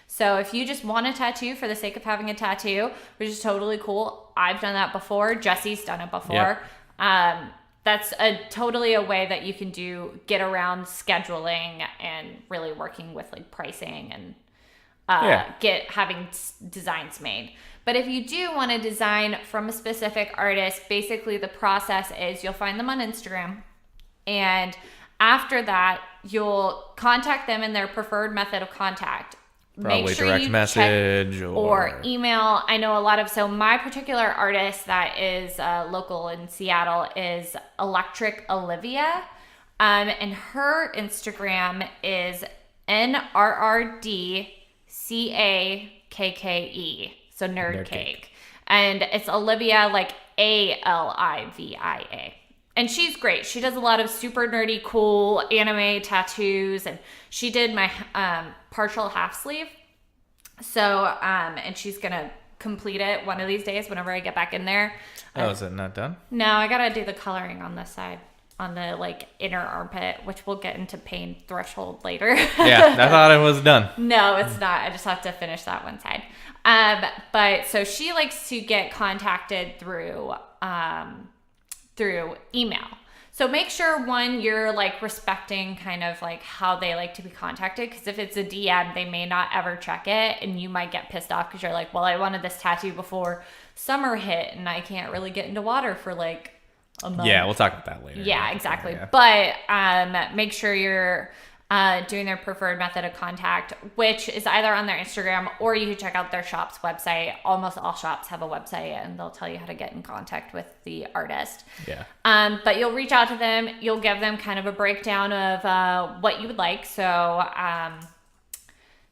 So if you just want a tattoo for the sake of having a tattoo, which is totally cool. I've done that before. Jesse's done it before. Yep. That's totally a way that you can get around scheduling and really working with like pricing and having designs made. But if you do want to design from a specific artist, basically the process is you'll find them on Instagram, and after that you'll contact them in their preferred method of contact. Probably Make sure direct you message or email. I know a lot of, so my particular artist that is local in Seattle is Electric Olivia. And her Instagram is NRRDCAKKE. So Nerd Cake. And it's Olivia, like ALIVIA. And she's great. She does a lot of super nerdy, cool anime tattoos. And she did my partial half sleeve. So, and she's going to complete it one of these days whenever I get back in there. Oh, is it not done? No, I got to do the coloring on this side, on the like inner armpit, which we'll get into pain threshold later. Yeah, I thought it was done. No, it's not. I just have to finish that one side. But so she likes to get contacted through email. So make sure, one, you're like respecting kind of like how they like to be contacted, because if it's a DM, they may not ever check it, and you might get pissed off because you're like, well, I wanted this tattoo before summer hit and I can't really get into water for like a month. Yeah, we'll talk about that later. Yeah, exactly. Yeah. But make sure you're doing their preferred method of contact, which is either on their Instagram, or you can check out their shop's website. Almost all shops have a website, and they'll tell you how to get in contact with the artist. Yeah. But you'll reach out to them. You'll give them kind of a breakdown of what you would like. So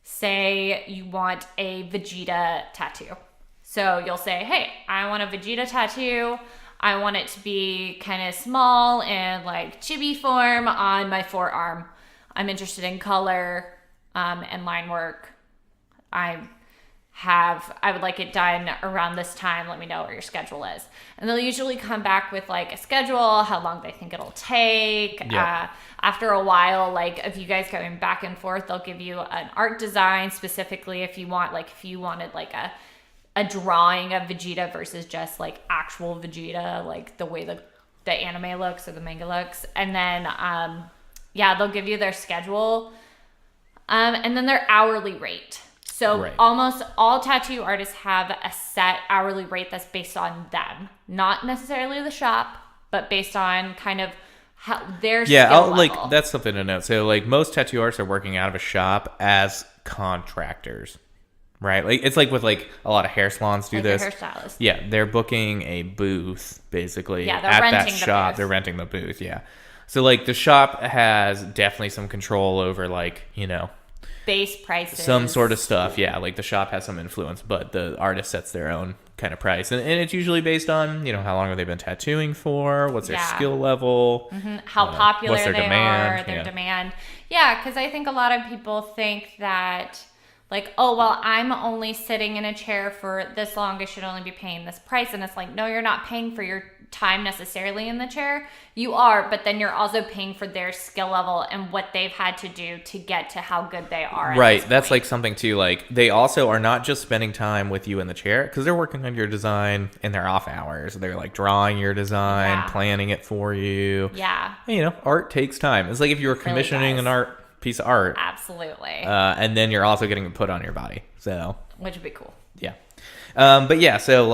say you want a Vegeta tattoo. So you'll say, hey, I want a Vegeta tattoo. I want it to be kind of small and like chibi form on my forearm. I'm interested in color and line work. I would like it done around this time. Let me know what your schedule is. And they'll usually come back with like a schedule, how long they think it'll take. Yeah. After a while, like if you guys going back and forth, they'll give you an art design specifically if you wanted like a drawing of Vegeta versus just like actual Vegeta, like the way the anime looks or the manga looks. And then they'll give you their schedule, and then their hourly rate. So almost all tattoo artists have a set hourly rate that's based on them, not necessarily the shop, but based on kind of how their skill level. Like that's something to note. So like most tattoo artists are working out of a shop as contractors, right? Like it's like with like a lot of hair salons do like this. Hairstylists. Yeah, they're booking a booth basically they're at renting that the shop. booth. They're renting the booth. Yeah. So, like, the shop has definitely some control over, like, base prices. Some sort of stuff. Yeah, like, the shop has some influence, but the artist sets their own kind of price. And it's usually based on, how long have they been tattooing for? What's their skill level? Mm-hmm. How popular what's their they demand? are, their demand. Yeah, because I think a lot of people think that, like, oh, well, I'm only sitting in a chair for this long. I should only be paying this price. And it's like, no, you're not paying for your time necessarily in the chair. You are, but then you're also paying for their skill level and what they've had to do to get to how good they are. Right. That's like something too. Like they also are not just spending time with you in the chair, because they're working on your design in their off hours. They're like drawing your design, planning it for you. Yeah. And, art takes time. It's like if you were commissioning an piece of art. Absolutely. And then you're also getting it put on your body. So. Which would be cool. Yeah. But yeah, so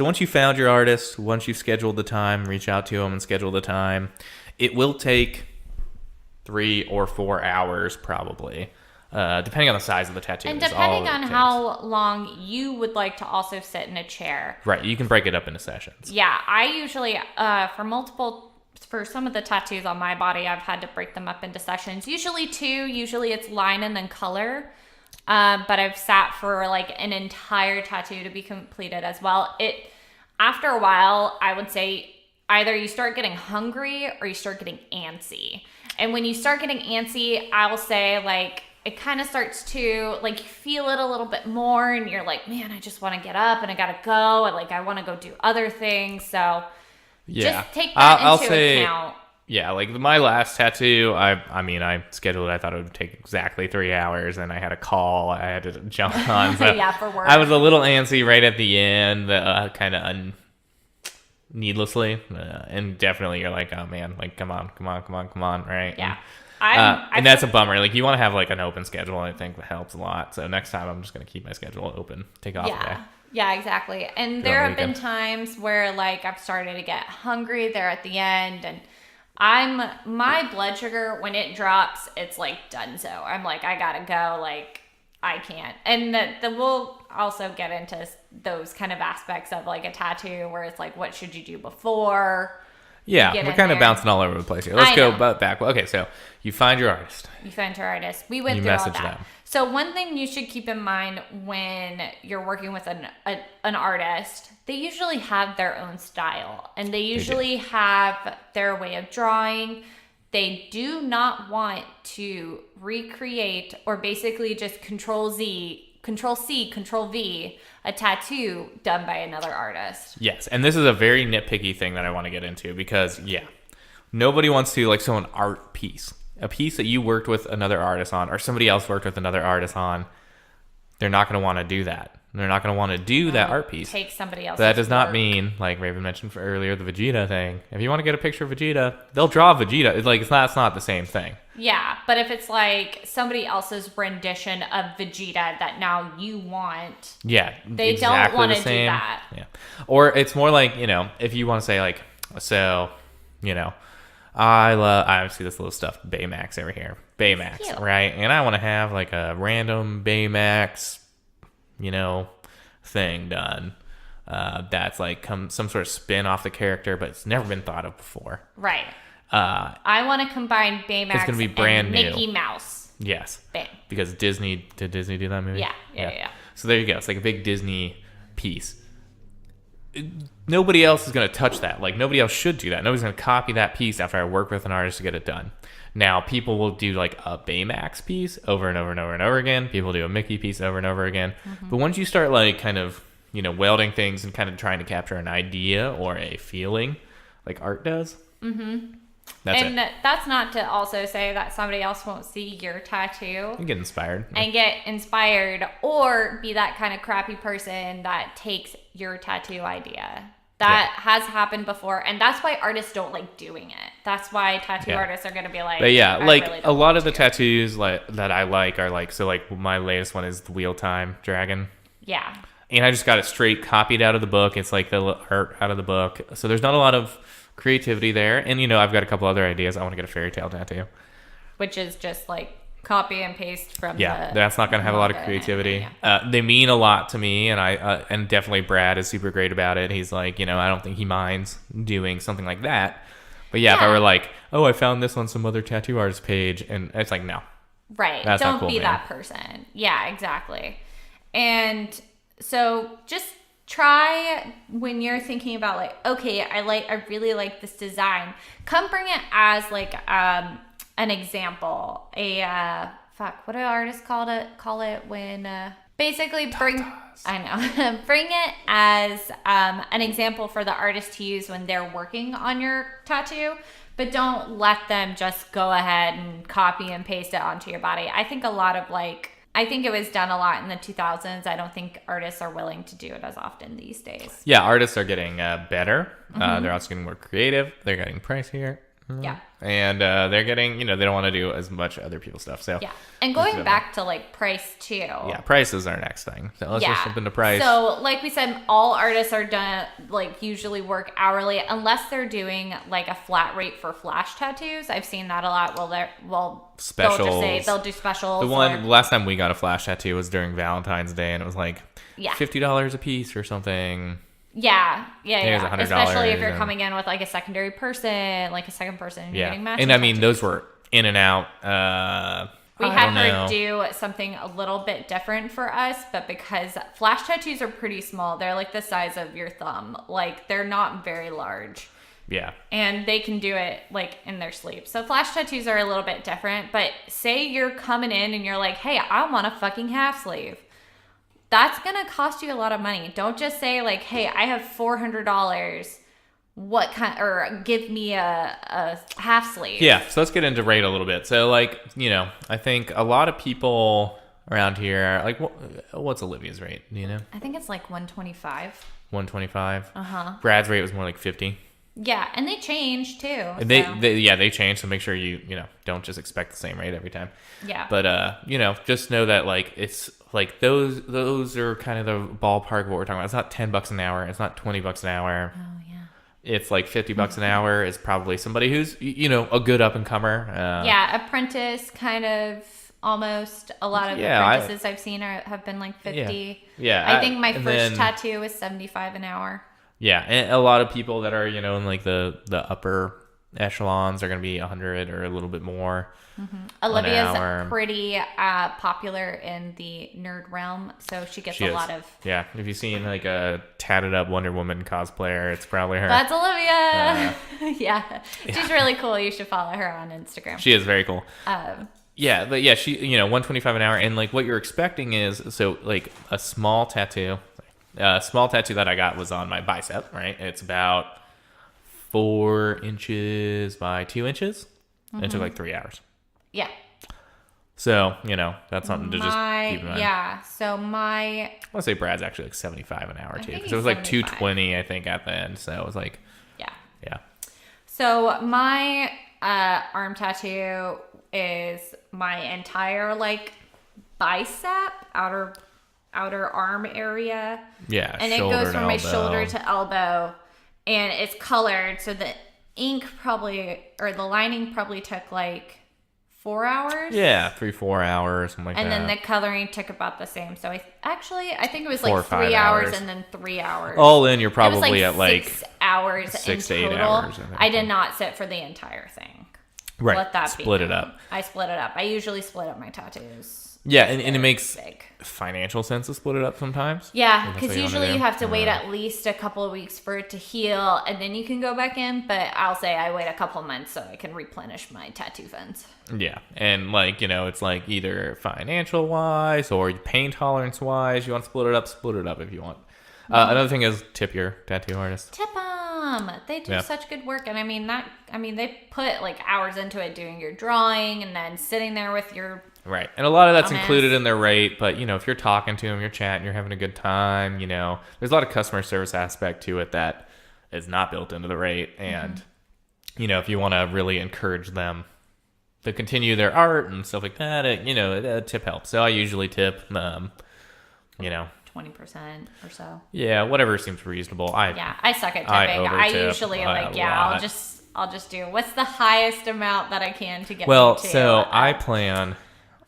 once you found your artist, once you've scheduled the time, reach out to them and schedule the time. It will take 3 or 4 hours probably, depending on the size of the tattoo. And depending on how long you would like to also sit in a chair. Right, you can break it up into sessions. Yeah, I usually, for some of the tattoos on my body, I've had to break them up into sessions. Usually 2, usually it's line and then color. But I've sat for like an entire tattoo to be completed as well. After a while, I would say either you start getting hungry or you start getting antsy. And when you start getting antsy, I'll say like it kind of starts to like you feel it a little bit more, and you're like, man, I just want to get up and I gotta go, and like I want to go do other things. So just take that into account. Yeah, like my last tattoo, I scheduled it. I thought it would take exactly 3 hours, and I had a call I had to jump on. So yeah, for work. I was a little antsy right at the end, kind of needlessly, and definitely you're like, oh man, like come on, right? Yeah. And that's a bummer. Like you want to have like an open schedule. I think that helps a lot. So next time I'm just gonna keep my schedule open. Take off a day. Yeah, exactly. And there have been times where like I've started to get hungry there at the end, and my blood sugar when it drops, it's like done. So I'm like, I gotta go. Like I can't. And we'll also get into those kind of aspects of like a tattoo where it's like, what should you do before? Yeah, we're kind of bouncing all over the place here. Let's go back. Okay, so you find your artist. We went through all that. Them. So one thing you should keep in mind when you're working with an artist, they usually have their own style, and they usually have their way of drawing. They do not want to recreate or basically just Control C, Control V, a tattoo done by another artist. Yes, and this is a very nitpicky thing that I want to get into because, nobody wants to, like, an art piece. A piece that you worked with another artist on or somebody else worked with another artist on, they're not going to want to do that. They're not going to want to do that art piece. Take somebody else's That does not work. mean, like Raven mentioned earlier, the Vegeta thing. If you want to get a picture of Vegeta, they'll draw Vegeta. It's not the same thing. Yeah, but if it's like somebody else's rendition of Vegeta that now you want, they exactly don't want to do that. Yeah, or it's more like if you want to say like, I see this little stuffed Baymax over here, Baymax, right? And I want to have like a random Baymax, thing done. That's like some sort of spin off the character, but it's never been thought of before. Right. I want to combine Baymax it's gonna be brand and new. Mickey Mouse. Yes. Bam. Because did Disney do that movie? Yeah. So there you go. It's like a big Disney piece. Nobody else is going to touch that. Like nobody else should do that. Nobody's going to copy that piece after I work with an artist to get it done. Now people will do like a Baymax piece over and over and over and over again. People do a Mickey piece over and over again. Mm-hmm. But once you start like kind of, welding things and kind of trying to capture an idea or a feeling like art does. Mm-hmm. That's not to also say that somebody else won't see your tattoo and get inspired. Or be that kind of crappy person that takes your tattoo idea. That has happened before, and that's why artists don't like doing it. That's why tattoo artists are going to be like, but like really a lot of the tattoos that I like are like, so like my latest one is the Wheel Time Dragon. Yeah. And I just got it straight copied out of the book. It's like the art out of the book. So there's not a lot of creativity there. And, I've got a couple other ideas. I want to get a fairy tale tattoo. Which is just like copy and paste from that's not going to have a lot of creativity. They mean a lot to me. And and definitely Brad is super great about it. He's like, I don't think he minds doing something like that. But if I were like, oh, I found this on some other tattoo artist page. And it's like, no. Right. That's don't not cool, be man. that person. Yeah, exactly. And so just try when you're thinking about like, okay, I really like this design. Come bring it as like an example. What do artists call it when basically bring bring it as an example for the artist to use when they're working on your tattoo. But don't let them just go ahead and copy and paste it onto your body. I think it was done a lot in the 2000s. I don't think artists are willing to do it as often these days. Yeah, artists are getting better. Mm-hmm. They're also getting more creative. They're getting pricier. Mm-hmm. Yeah. And they're getting, they don't want to do as much other people's stuff. So yeah. And going back to like price too. Yeah, price is our next thing. So let's just jump into price. So like we said, all artists are done usually work hourly unless they're doing like a flat rate for flash tattoos. I've seen that a lot. Specials. They'll do specials. Last time we got a flash tattoo was during Valentine's Day, and it was like $50 a piece or something. Yeah. Especially if you're and coming in with like a secondary person, like a second person, and you're getting matching. And I mean, tattoos. those were in and out. We had her do something a little bit different for us, but because flash tattoos are pretty small, they're like the size of your thumb. Like they're not very large. Yeah. And they can do it like in their sleep. So flash tattoos are a little bit different, but say you're coming in and you're like, hey, I want a fucking half sleeve. That's going to cost you a lot of money. Don't just say like, hey, I have $400. what kind, or give me a half sleeve. Yeah, so let's get into rate a little bit. So, like, I think a lot of people around here, like, what's Olivia's rate? Do you know? I think it's like 125. 125? Uh-huh. Brad's rate was more like 50. Yeah, and they change too. And they change, so make sure you don't just expect the same rate every time. Yeah. But just know that like it's like those are kind of the ballpark of what we're talking about. It's not $10 an hour. It's not $20 an hour. Oh yeah. It's like $50 an hour is probably somebody who's a good up and comer. Apprentice kind of almost. A lot of apprentices I've seen have been like 50. Yeah. I think my first tattoo was 75 an hour. Yeah, and a lot of people that are in like the upper echelons are going to be 100 or a little bit more. Mm-hmm. Olivia's pretty popular in the nerd realm, so she gets a lot of... Yeah, if you've seen like a tatted up Wonder Woman cosplayer, it's probably her. That's Olivia! Yeah, she's really cool. You should follow her on Instagram. She is very cool. Yeah, but yeah, she 125 an hour, and like what you're expecting is, so like a small tattoo that I got was on my bicep, right? It's about 4 inches by 2 inches. And it took like 3 hours. Yeah. So, that's something to just keep in mind. Yeah. So I want to say Brad's actually like 75 an hour too. Because it was like 220, I think, at the end. So it was like... Yeah. So my arm tattoo is my entire like bicep, outer arm area. Yeah, and it goes from my shoulder to elbow, and it's colored, so the ink the lining probably took like 4 hours. Yeah, 3-4 hours, something like that. And then the coloring took about the same. So I think it was like 3 hours and then 3 hours. All in, you're probably at like 6 hours 6 in to 8 total. hours. I did not sit for the entire thing. Right. Let that split it up. I split it up. I usually split up my tattoos. Yeah, and it makes financial sense to split it up sometimes. Yeah, because usually you have to wait at least a couple of weeks for it to heal, and then you can go back in. But I'll say I wait a couple months so I can replenish my tattoo funds. Yeah, and like, it's like either financial wise or pain tolerance wise, you want to split it up if you want. Another thing is tip your tattoo artist. Tip them. They do such good work, and they put like hours into it, doing your drawing and then sitting there with your... Right. And a lot of that's included in their rate, but if you're talking to them, you're chatting, you're having a good time, there's a lot of customer service aspect to it that is not built into the rate. And, if you want to really encourage them to continue their art and stuff like that, a tip helps. So I usually tip, 20% or so. Yeah, whatever seems reasonable. I suck at tipping. I usually I'll just do what's the highest amount that I can to get. Well, so I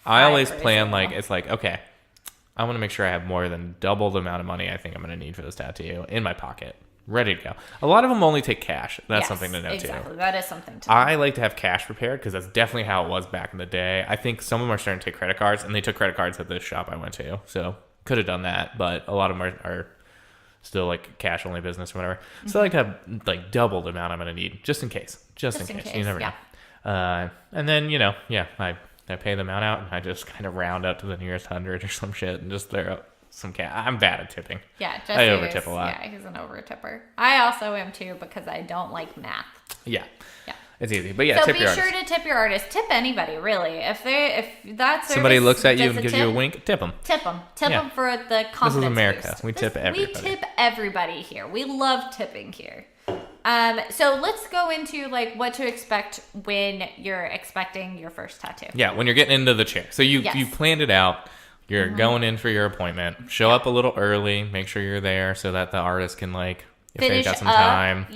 always plan like, it's like, okay, I want to make sure I have more than double the amount of money I think I'm going to need for this tattoo in my pocket, ready to go. A lot of them only take cash. That's something to know too. Exactly, that is something to know. I like to have cash prepared because that's definitely how it was back in the day. I think some of them are starting to take credit cards, and they took credit cards at this shop I went to, so could have done that, but a lot of them are still like cash only business or whatever. So I like to have like double the amount I'm going to need just in case. Just in case. You never know. And then, I pay the amount out, and I just kind of round up to the nearest 100 or some shit and just throw up some cash. I'm bad at tipping. Yeah, Jesse I overtip a lot. Yeah, he's an over-tipper. I also am too, because I don't like math. Yeah. Yeah. It's easy. But yeah, so tip your artist. artist. So be sure to tip your artist. Tip anybody, really. If that somebody looks at you and gives you a wink, tip them. Tip them. Tip them for the confidence This is America. boost. We tip everybody. We tip everybody here. We love tipping here. So let's go into like what to expect when you're expecting your first tattoo. Yeah, when you're getting into the chair. So you planned it out. You're going in for your appointment. Show up a little early. Make sure you're there so that the artist can like, if they've got some time,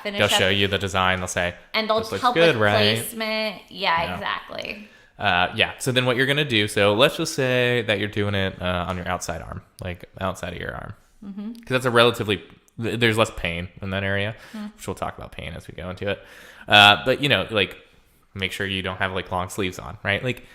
they'll show you the design. They'll say, and they'll help with placement. Yeah, exactly. So then what you're gonna do? So let's just say that you're doing it on your outside arm, like outside of your arm, because that's a relatively there's less pain in that area, which we'll talk about pain as we go into it. But like, make sure you don't have like long sleeves on, right? Like,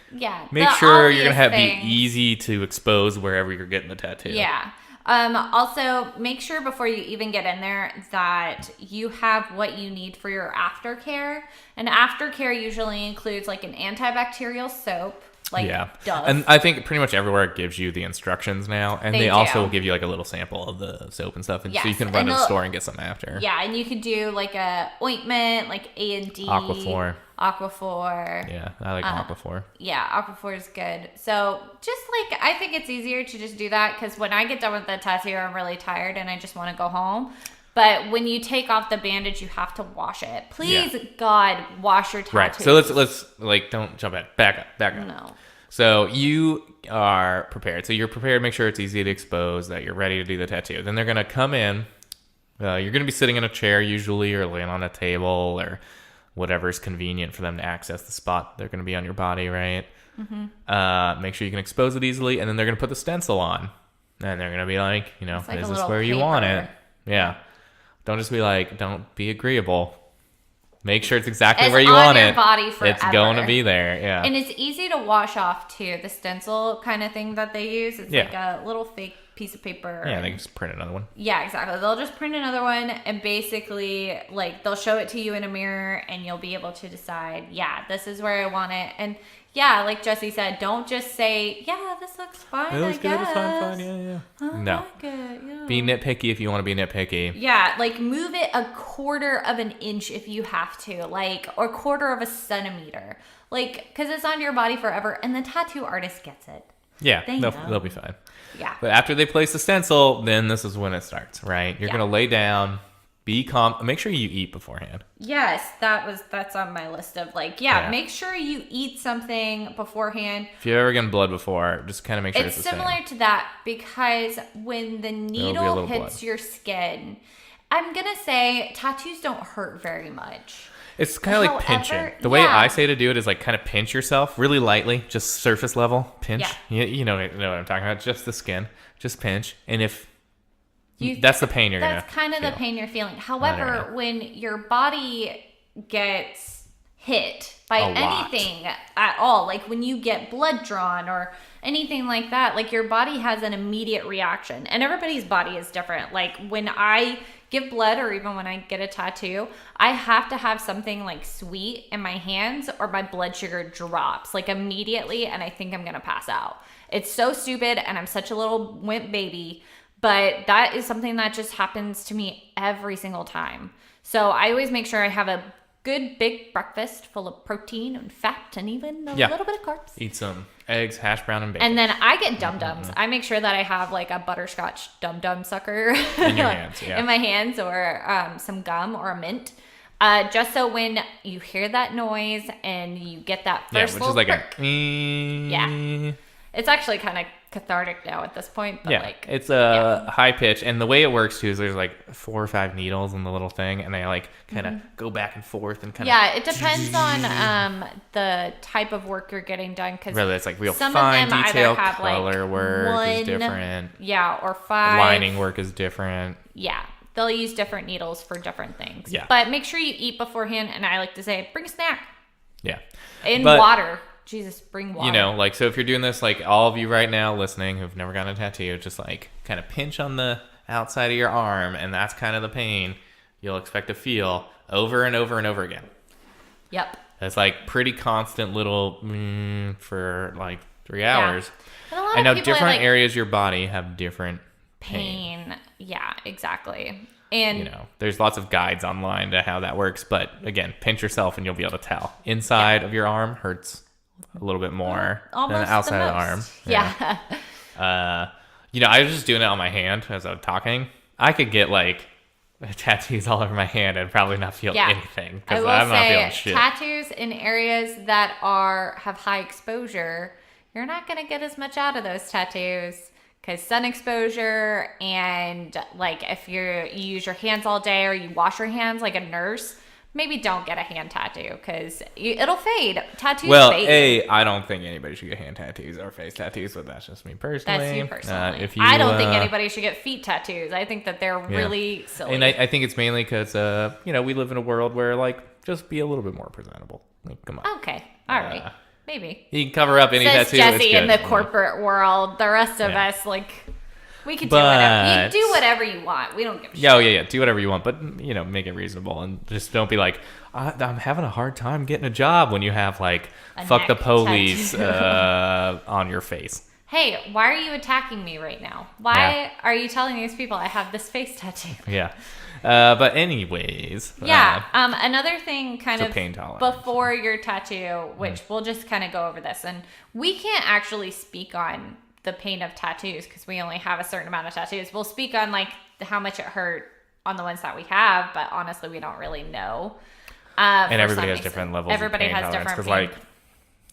make sure you're gonna be easy to expose wherever you're getting the tattoo. Yeah. Also, make sure before you even get in there that you have what you need for your aftercare. And aftercare usually includes like an antibacterial soap. Like, duh. And I think pretty much everywhere it gives you the instructions now, and they also will give you like a little sample of the soap and stuff, and so you can run to the store and get some after. Yeah, and you could do like a ointment, like A&D. Aquaphor. Yeah, I like Aquaphor. Yeah, Aquaphor is good. So just like, I think it's easier to just do that, because when I get done with the tattoo, I'm really tired and I just want to go home. But when you take off the bandage, you have to wash it. Please, God, wash your tattoos. Right. So let's like, don't jump in. Back up. No. So you are prepared. So you're prepared. Make sure it's easy to expose, that you're ready to do the tattoo. Then they're gonna come in. You're gonna be sitting in a chair usually, or laying on a table, or whatever's convenient for them to access the spot they're gonna be on your body, right? Mm-hmm. Make sure you can expose it easily, and then they're gonna put the stencil on, and they're gonna be like, is this where you want it? Yeah. Don't just be like, don't be agreeable. Make sure it's exactly where you want it. Body forever. It's going to be there, yeah. And it's easy to wash off too. The stencil kind of thing that they use, it's like a little fake piece of paper. Yeah, they can just print another one. Yeah, exactly. They'll just print another one, and basically, like, they'll show it to you in a mirror, and you'll be able to decide, this is where I want it. And yeah, like Jesse said, don't just say, this looks fine. It looks good. It's fine. Yeah. No. Like it, yeah. Be nitpicky if you want to be nitpicky. Yeah, like move it a quarter of an inch if you have to, like, or quarter of a centimeter, like, because it's on your body forever, and the tattoo artist gets it. Yeah, they'll be fine. Yeah. But after they place the stencil, then this is when it starts, right? You're gonna lay down. Be calm. Make sure you eat beforehand. Yes, that's on my list of like, make sure you eat something beforehand. If you've ever gotten blood before, just kind of make sure it's the same. It's similar to that, because when the needle hits your skin, I'm going to say tattoos don't hurt very much. It's kind of like pinching. The way I say to do it is like kind of pinch yourself really lightly, just surface level pinch. Yeah. You know what I'm talking about, just the skin, just pinch. And if that's the pain you're gonna. That's kind of the pain you're feeling. However, when your body gets hit by anything at all, like when you get blood drawn or anything like that, like your body has an immediate reaction, and everybody's body is different. Like when I give blood, or even when I get a tattoo, I have to have something like sweet in my hands, or my blood sugar drops like immediately, and I think I'm gonna pass out. It's so stupid, and I'm such a little wimp baby. But that is something that just happens to me every single time. So I always make sure I have a good big breakfast full of protein and fat and even a little bit of carbs. Eat some eggs, hash brown, and bacon. And then I get dum-dums. I make sure that I have like a butterscotch dum-dum sucker in your hands, in my hands, or some gum or a mint. Just so when you hear that noise and you get that first which is like perk. It's actually kind of cathartic now at this point. But it's a high pitch, and the way it works too is there's like 4 or 5 needles in the little thing, and they like kind of go back and forth and kind of. Yeah, it depends on the type of work you're getting done, because really it's like real some fine of them detail, either have color like work is different. Yeah, or 5. Lining work is different. Yeah. They'll use different needles for different things. Yeah. But make sure you eat beforehand, and I like to say, bring a snack. Yeah. And water. Jesus, bring water. Like, so if you're doing this, like all of you right now listening who've never gotten a tattoo, just like kind of pinch on the outside of your arm, and that's kind of the pain you'll expect to feel over and over and over again. Yep. It's like pretty constant little for like 3 hours. And a lot I know of people different areas of your body have different pain. Yeah, exactly. And there's lots of guides online to how that works, but again, pinch yourself and you'll be able to tell. Inside of your arm hurts a little bit more than the outside of the arm. Yeah. I was just doing it on my hand as I was talking. I could get like tattoos all over my hand and probably not feel anything, because I'm not feeling shit. Tattoos in areas that have high exposure, you're not going to get as much out of those tattoos, because sun exposure, and like if you use your hands all day or you wash your hands like a nurse, maybe don't get a hand tattoo, because it'll fade. Tattoos fade. I don't think anybody should get hand tattoos or face tattoos, but that's just me personally. That's you personally. I don't think anybody should get feet tattoos. I think that they're really silly. And I think it's mainly because, we live in a world where, like, just be a little bit more presentable. Like, come on. Okay. All right. Maybe. You can cover up any tattoo. Jesse in the corporate world. The rest of us, like... We could do whatever. You do whatever you want. We don't give a shit. Yeah. Do whatever you want, but make it reasonable and just don't be like, I'm having a hard time getting a job when you have like fuck the police on your face. Hey, why are you attacking me right now? Why are you telling these people I have this face tattoo? Yeah. But anyways. Another thing kind of pain tolerance. Before your tattoo, which we'll just kind of go over this. And we can't actually speak on the pain of tattoos because we only have a certain amount of tattoos. We'll speak on like how much it hurt on the ones that we have, but honestly, we don't really know. And everybody has different levels of pain tolerance. Because like,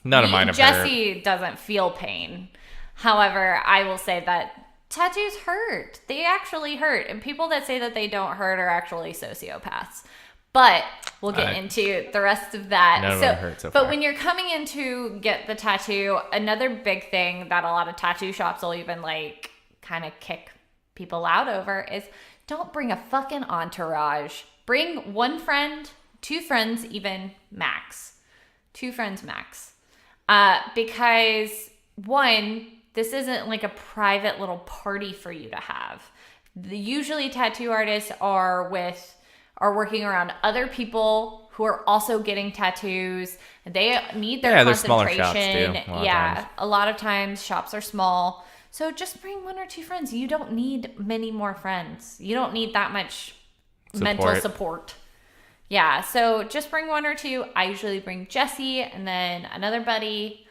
none of mine have hurt. Jesse doesn't feel pain. However, I will say that tattoos hurt. They actually hurt. And people that say that they don't hurt are actually sociopaths. But we'll get into the rest of that. None of them hurt so far. But when you're coming in to get the tattoo, another big thing that a lot of tattoo shops will even like kind of kick people out over is don't bring a fucking entourage. Bring one friend, 2 friends, even max. 2 friends max. Because one, this isn't like a private little party for you to have. Usually tattoo artists are working around other people who are also getting tattoos. They need their concentration. Smaller shops too, a lot of times shops are small. So just bring 1 or 2 friends. You don't need many more friends. You don't need that much mental support. Yeah, so just bring 1 or 2. I usually bring Jesse and then another buddy.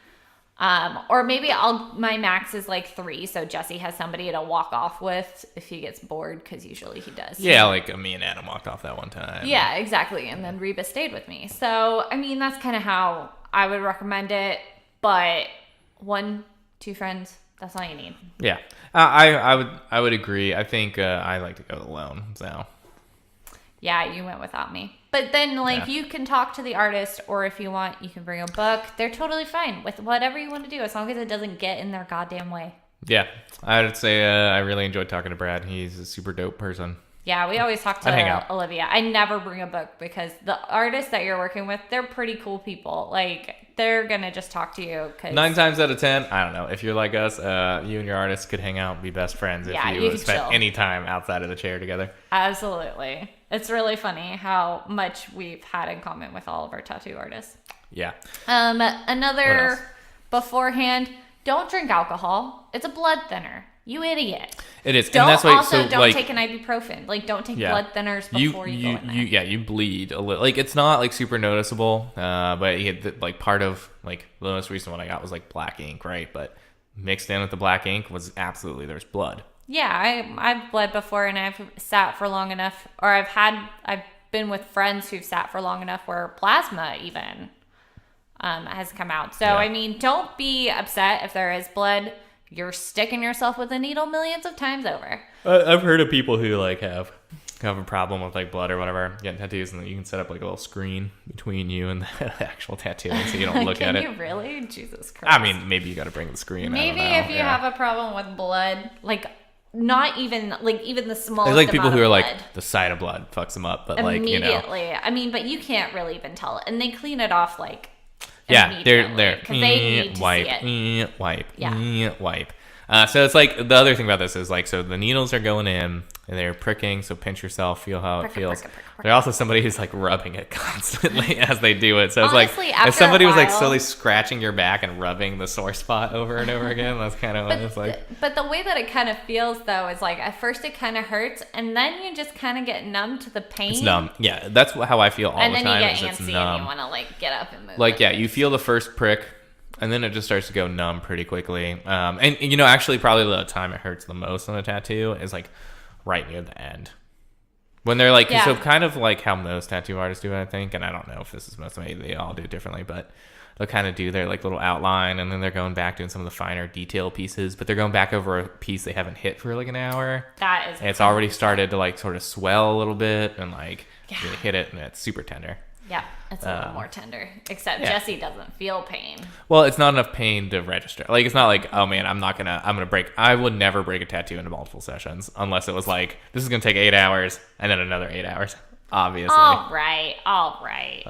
Or maybe my max is like 3, so Jesse has somebody to walk off with if he gets bored, because usually he does. Yeah, like me and Adam walked off that one time. Yeah, exactly. And then Reba stayed with me. So, I mean, that's kind of how I would recommend it. But 1, 2 friends, that's all you need. Yeah, I would agree. I think I like to go alone. So. Yeah, you went without me. But then, you can talk to the artist, or if you want, you can bring a book. They're totally fine with whatever you want to do, as long as it doesn't get in their goddamn way. Yeah, I would say I really enjoyed talking to Brad. He's a super dope person. Yeah, we always talk to Olivia. I never bring a book because the artists that you're working with, they're pretty cool people. Like, they're going to just talk to you. 9 times out of 10, I don't know. If you're like us, you and your artist could hang out and be best friends if you spent any time outside of the chair together. Absolutely. It's really funny how much we've had in common with all of our tattoo artists. Yeah. Another beforehand, don't drink alcohol. It's a blood thinner. You idiot. It is. Don't and that's why, don't take an ibuprofen. Like, don't take blood thinners before you go in there. You bleed a little. Like, it's not like super noticeable. But you get like part of like the most recent one I got was like black ink, right? But mixed in with the black ink was absolutely there's blood. Yeah, I've bled before, and I've sat for long enough, or I've been with friends who've sat for long enough where plasma even has come out. So I mean, don't be upset if there is blood. You're sticking yourself with a needle millions of times over. I've heard of people who like have a problem with like blood or whatever, getting tattoos, and then you can set up like a little screen between you and the actual tattoo so you don't look at it. Can you really? Jesus Christ. I mean, maybe you got to bring the screen. Maybe if you have a problem with blood, like not even the smallest. There's like people who are blood. like the sight of blood fucks them up, but immediately. I mean, but you can't really even tell it, and they clean it off like. Yeah, they're because they need to wipe, see it. wipe. So it's like the other thing about this is like, so the needles are going in and they're pricking. So pinch yourself, feel how it feels. There's also somebody who's like rubbing it constantly as they do it. So it's honestly, like if somebody was like slowly scratching your back and rubbing the sore spot over and over again, that's kind of what it's like. But the way that it kind of feels though is like at first it kind of hurts, and then you just kind of get numb to the pain. It's numb. Yeah, that's how I feel all the time. And then you get antsy and you want to like get up and move. Like you feel the first prick. And then it just starts to go numb pretty quickly. And actually probably the time it hurts the most on a tattoo is like right near the end. When they're like, so kind of like how most tattoo artists do it, I think. And I don't know if this is most, maybe they all do it differently, but they'll kind of do their like little outline, and then they're going back doing some of the finer detail pieces, but they're going back over a piece they haven't hit for like an hour. That is. And it's already started to like sort of swell a little bit and like really hit it, and it's super tender. Yeah, it's a little more tender. Except Jesse doesn't feel pain. Well, it's not enough pain to register. Like, it's not like, oh man, I'm gonna break. I would never break a tattoo into multiple sessions unless it was like, this is gonna take 8 hours and then another 8 hours. Obviously. All right.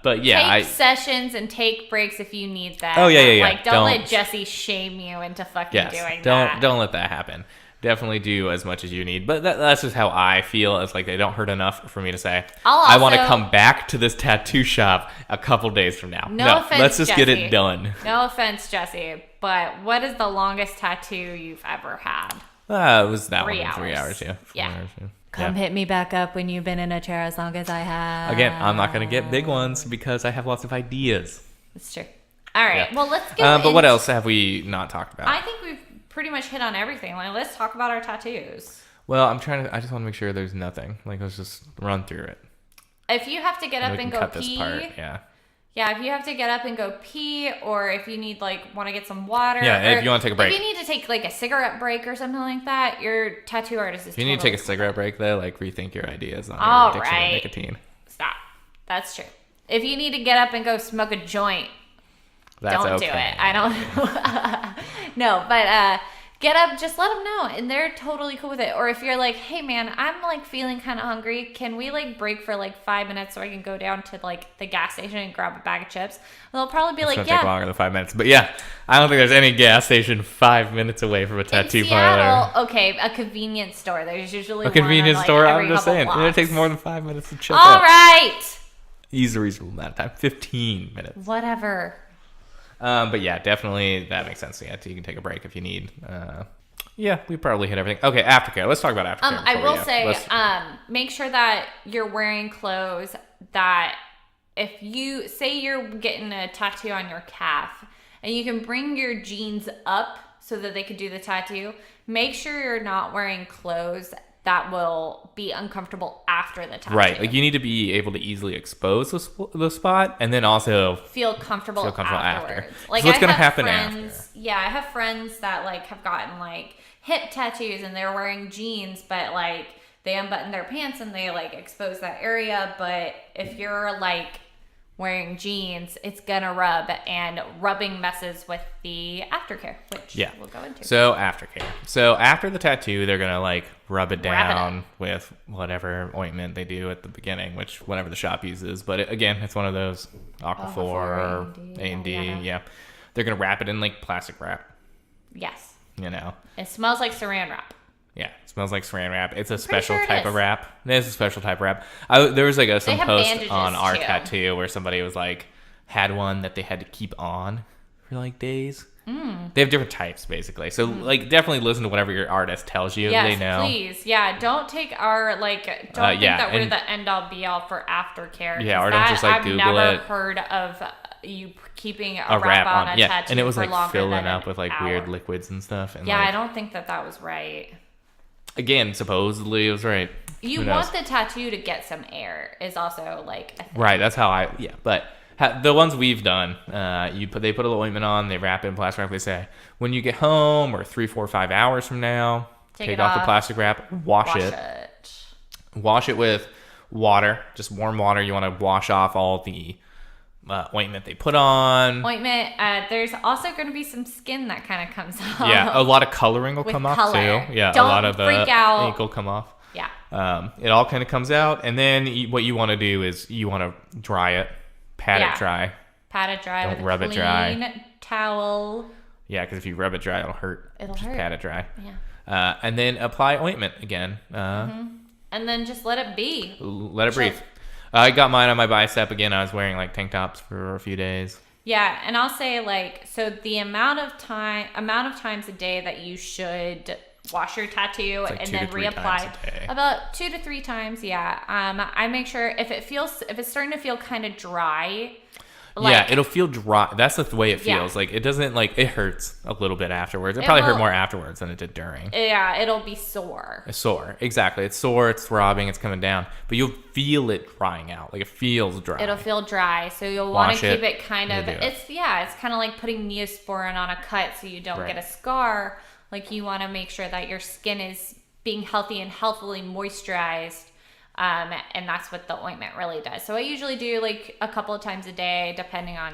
But yeah, take sessions and take breaks if you need that. Oh yeah. Like, don't let Jesse shame you into fucking doing that. Don't let that happen. definitely do as much as you need. But that's just how I feel. It's like they don't hurt enough for me to say, I want to come back to this tattoo shop a couple days from now. No offense, let's just Jesse. get it done. No offense, Jesse, but what is the longest tattoo you've ever had? It was that 3 one. hours. 3 hours, yeah. 4 hours, yeah. Come hit me back up when you've been in a chair as long as I have. Again, I'm not going to get big ones because I have lots of ideas. That's true. All right. Yeah. Well, let's get But what else have we not talked about? I think we've pretty much hit on everything. Like, let's talk about our tattoos. Well, I just want to make sure there's nothing. Like, let's just run through it. If you have to get up and go cut pee. This part, yeah. Yeah, if you have to get up and go pee, or if you need, want to get some water. Yeah, if you want to take a break. If you need to take, a cigarette break or something like that, your tattoo artist is If you need to take a cigarette break, though, rethink your ideas on All your addiction right. to nicotine. Stop. That's true. If you need to get up and go smoke a joint, don't do it. I don't No, but get up, just let them know, and they're totally cool with it. Or if you're like, hey man, I'm feeling kind of hungry, can we break for 5 minutes so I can go down to the gas station and grab a bag of chips? And they'll probably be it's gonna take longer than 5 minutes, but yeah, I don't think there's any gas station 5 minutes away from a tattoo in Seattle, parlor. Okay, a convenience store. There's usually A convenience store. I'm just saying, it takes more than 5 minutes to check out. All right. Easy, reasonable amount of time. 15 minutes. Whatever. But yeah, definitely that makes sense. Yeah, you can take a break if you need. Yeah, we probably hit everything. Okay, aftercare. Let's talk about aftercare. I will say, make sure that you're wearing clothes that if you say you're getting a tattoo on your calf and you can bring your jeans up so that they could do the tattoo, make sure you're not wearing clothes that will be uncomfortable after the tattoo. Right, you need to be able to easily expose the spot and then also feel comfortable afterwards. After. So what's going to happen after? Yeah, I have friends that have gotten hip tattoos and they're wearing jeans, but they unbutton their pants and they expose that area. But if you're wearing jeans, it's gonna rub, and rubbing messes with the aftercare, which we'll go into. So aftercare. So after the tattoo, they're gonna rub it down with whatever ointment they do at the beginning, which whatever the shop uses. But again, it's one of those Aquaphor or A&D. Yeah, they're gonna wrap it in plastic wrap. Yes. It smells like saran wrap. Yeah, it smells like saran wrap. It's a special type of wrap. It's a special type of wrap. There was some post on our tattoo where somebody was had one that they had to keep on for days. They have different types basically. So definitely listen to whatever your artist tells you. Yes, they know. Please. Yeah, don't take our don't think that we're the end all be all for aftercare. Yeah, or don't just Google it. I've never heard of you keeping a wrap on a tattoo. And it was for filling up with hour. weird liquids and stuff. And I don't think that was right. Again, supposedly it was right. You want the tattoo to get some air is also a thing. Right, that's how but the ones we've done, they put a little ointment on, they wrap it in plastic wrap, they say, when you get home or 3, 4, 5 hours from now, take off the plastic wrap, wash it with water, just warm water. You want to wash off all the ointment they put on. There's also going to be some skin that kind of comes off. Yeah, a lot of coloring will come off too. Yeah, a lot of the ink will come off. Yeah. It all kind of comes out, and then what you want to do is you want to dry it, pat it dry. Pat it dry. Don't with rub a clean it dry. Towel. Yeah, because if you rub it dry, it'll hurt. Just pat it dry. Yeah. And then apply ointment again. And then just let it be. Let it breathe. I got mine on my bicep again. I was wearing tank tops for a few days. Yeah, and I'll say so the amount of times a day that you should wash your tattoo and then reapply about 2 to 3 times. Yeah. I make sure if it's starting to feel kind of dry. It'll feel dry. That's the way it feels. It doesn't it hurts a little bit afterwards. It probably hurt more afterwards than it did during. Yeah, it'll be sore. It's sore. Exactly. It's sore, it's throbbing, it's coming down. But you'll feel it drying out. It feels dry. It'll feel dry. So you'll want to keep it kind of it's kind of like putting Neosporin on a cut so you don't get a scar. You want to make sure that your skin is being healthy and healthily moisturized. And that's what the ointment really does. So I usually do a couple of times a day, depending on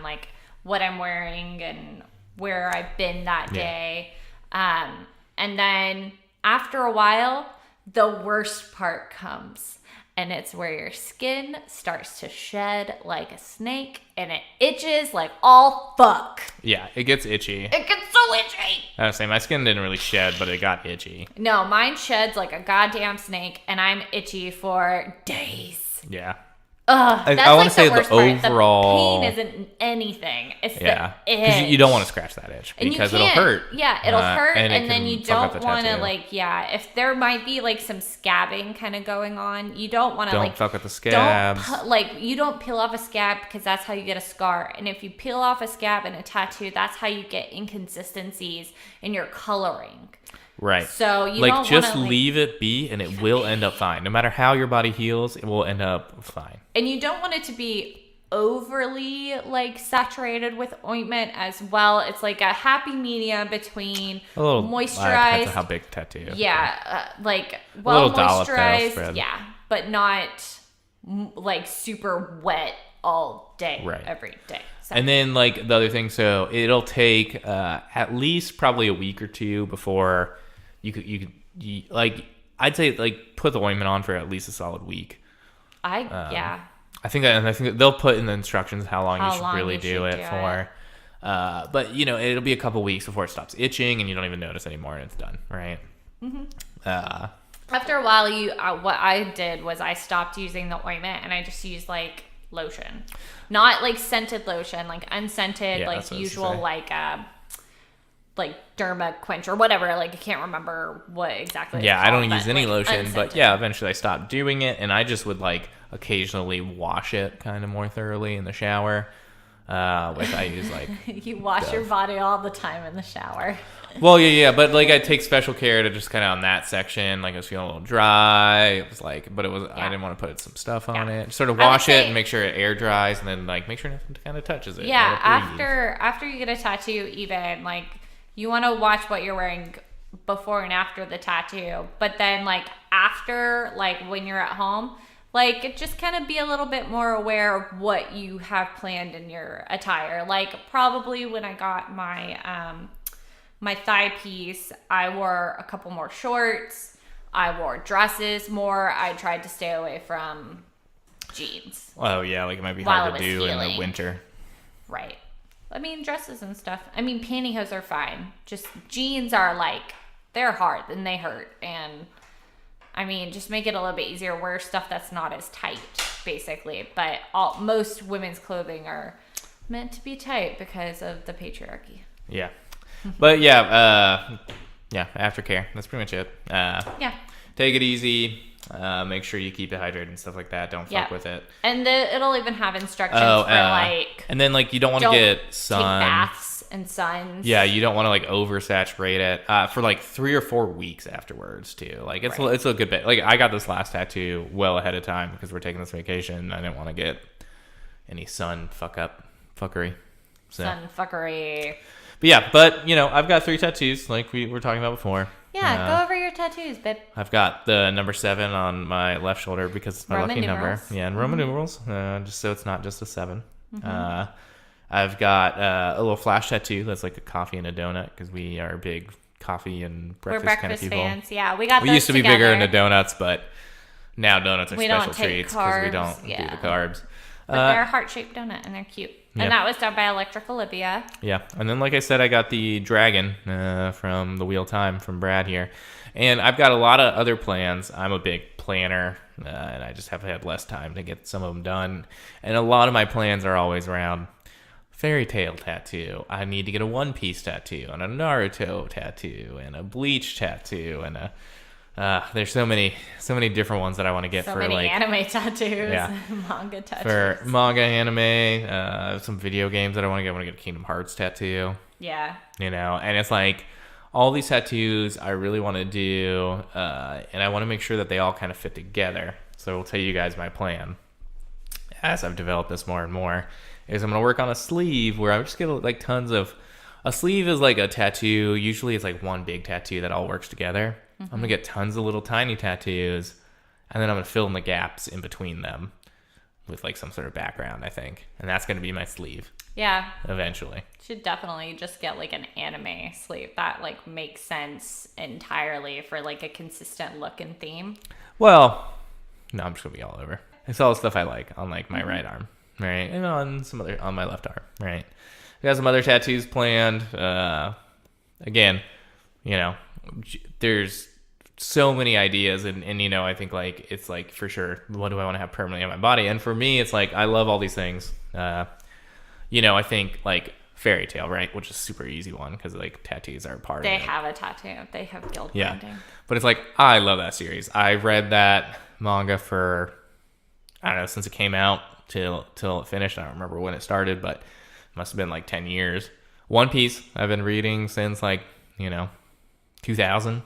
what I'm wearing and where I've been that day. And then after a while, the worst part comes. and it's where your skin starts to shed like a snake, and it itches like all fuck. Yeah, it gets itchy. It gets so itchy. I was saying, my skin didn't really shed, but it got itchy. No, mine sheds like a goddamn snake, and I'm itchy for days. Yeah. Ugh, that's I want like to say the worst the part. overall The pain isn't anything. It's yeah, the because itch. you don't want to scratch that itch And because you it'll can't. hurt. Yeah, it'll hurt, and then you fuck up don't the want to tattoo. if there might be like some scabbing kind of going on, you don't want to Don't fuck with the scabs. You don't peel off a scab because that's how you get a scar, and if you peel off a scab in a tattoo, that's how you get inconsistencies in your coloring. Right. So you like don't just wanna, leave it be, and it will end up fine. No matter how your body heals, it will end up fine. And you don't want it to be overly like saturated with ointment as well. It's like a happy medium between A little moisturized. Depends on how big the tattoo. Yeah, like well little dollop that'll moisturized. spread. Yeah, but not like super wet all day, Right. every day. So. And then like the other thing, so it'll take at least probably a week or two before you like I'd say like put the ointment on for at least a solid week. Yeah. I think that they'll put in the instructions how long you should really do it for. But you know, it'll be a couple weeks before it stops itching and you don't even notice anymore and it's done, right? Mm-hmm. After a while, what I did was I stopped using the ointment and I just used like lotion, not like scented lotion, like unscented, like usual, like Derma Quench or whatever. Like I can't remember what exactly. Yeah, it's called, I don't use any lotion, unscented. but yeah, eventually I stopped doing it, and I just would like occasionally wash it kind of more thoroughly in the shower. Like I use like you wash your body all the time in the shower. Well, yeah, but like I take special care to just kind of on that section. Like I was feeling a little dry. It was like, but it was I didn't want to put some stuff on it. Sort of wash it and make sure it air dries, and then like make sure nothing kind of touches it. Yeah, after you get a tattoo, even like you want to watch what you're wearing before and after the tattoo, but then like after, like when you're at home, like just kind of be a little bit more aware of what you have planned in your attire. Like probably when I got my my thigh piece, I wore a couple more shorts. I wore dresses more. I tried to stay away from jeans. Oh yeah, like it might be hard to do in the winter. Right. I mean, dresses and stuff. I mean, pantyhose are fine. Just jeans are like, they're hard and they hurt. And I mean, just make it a little bit easier. Wear stuff that's not as tight, basically. But most women's clothing are meant to be tight because of the patriarchy. Yeah. But yeah, aftercare. That's pretty much it. Yeah. Take it easy. Make sure you keep it hydrated and stuff like that. Don't fuck with it. And it'll even have instructions for like... And then like you don't want to get sun. Take baths and suns. Yeah, you don't want to like oversaturate it for like 3 or 4 weeks afterwards too. Like it's a good bit. Like I got this last tattoo well ahead of time because we're taking this vacation. I didn't want to get any fuckery. So. Sun fuckery. But yeah, you know, I've got 3 tattoos like we were talking about before. Yeah, go over your tattoos, babe. I've got the number 7 on my left shoulder because it's my Roman lucky numerals. number. Yeah, and Roman numerals, just so it's not just a 7. Mm-hmm. I've got a little flash tattoo that's like a coffee and a donut because we are big coffee and breakfast kind of people. Fans. Yeah, we got. We used to be bigger into donuts, but now donuts are we special don't take treats carbs, because we don't do the carbs. But they're a heart-shaped donut and they're cute. Yeah. And that was done by Electric Olivia. Yeah, and then like I said, I got the dragon from the Wheel Time from Brad here. And I've got a lot of other plans. I'm a big planner, and I just have had less time to get some of them done. And a lot of my plans are always around fairy tale tattoo. I need to get a One Piece tattoo, and a Naruto tattoo, and a Bleach tattoo, and there's so many different ones that I want to get so for many like anime tattoos, manga tattoos. For manga, anime, some video games that I want to get. I want to get a Kingdom Hearts tattoo. Yeah. You know, and it's like all these tattoos I really want to do, and I want to make sure that they all kind of fit together. So I'll tell you guys my plan as I've developed this more and more is I'm going to work on a sleeve where I'm just going to like tons of... A sleeve is like a tattoo. Usually it's like one big tattoo that all works together. Mm-hmm. I'm going to get tons of little tiny tattoos, and then I'm going to fill in the gaps in between them with like some sort of background, I think. And that's going to be my sleeve. Yeah. Eventually. Should definitely just get like an anime sleeve. That like makes sense entirely for like a consistent look and theme. Well, No, I'm just gonna be all over. It's all the stuff I like on like my right arm, right, and on some other on my left arm, right. I got some other tattoos planned. Again, you know, there's so many ideas, and you know, I think like it's like for sure, what do I want to have permanently on my body? And for me, it's like I love all these things. You know, I think like fairy tale, right, which is a super easy one because like tattoos are part of it. They have a tattoo. They have guild branding. But it's like I love that series. I read that manga for I don't know since it came out till it finished. I don't remember when it started, but it must have been like 10 years. One Piece I've been reading since like, you know, 2000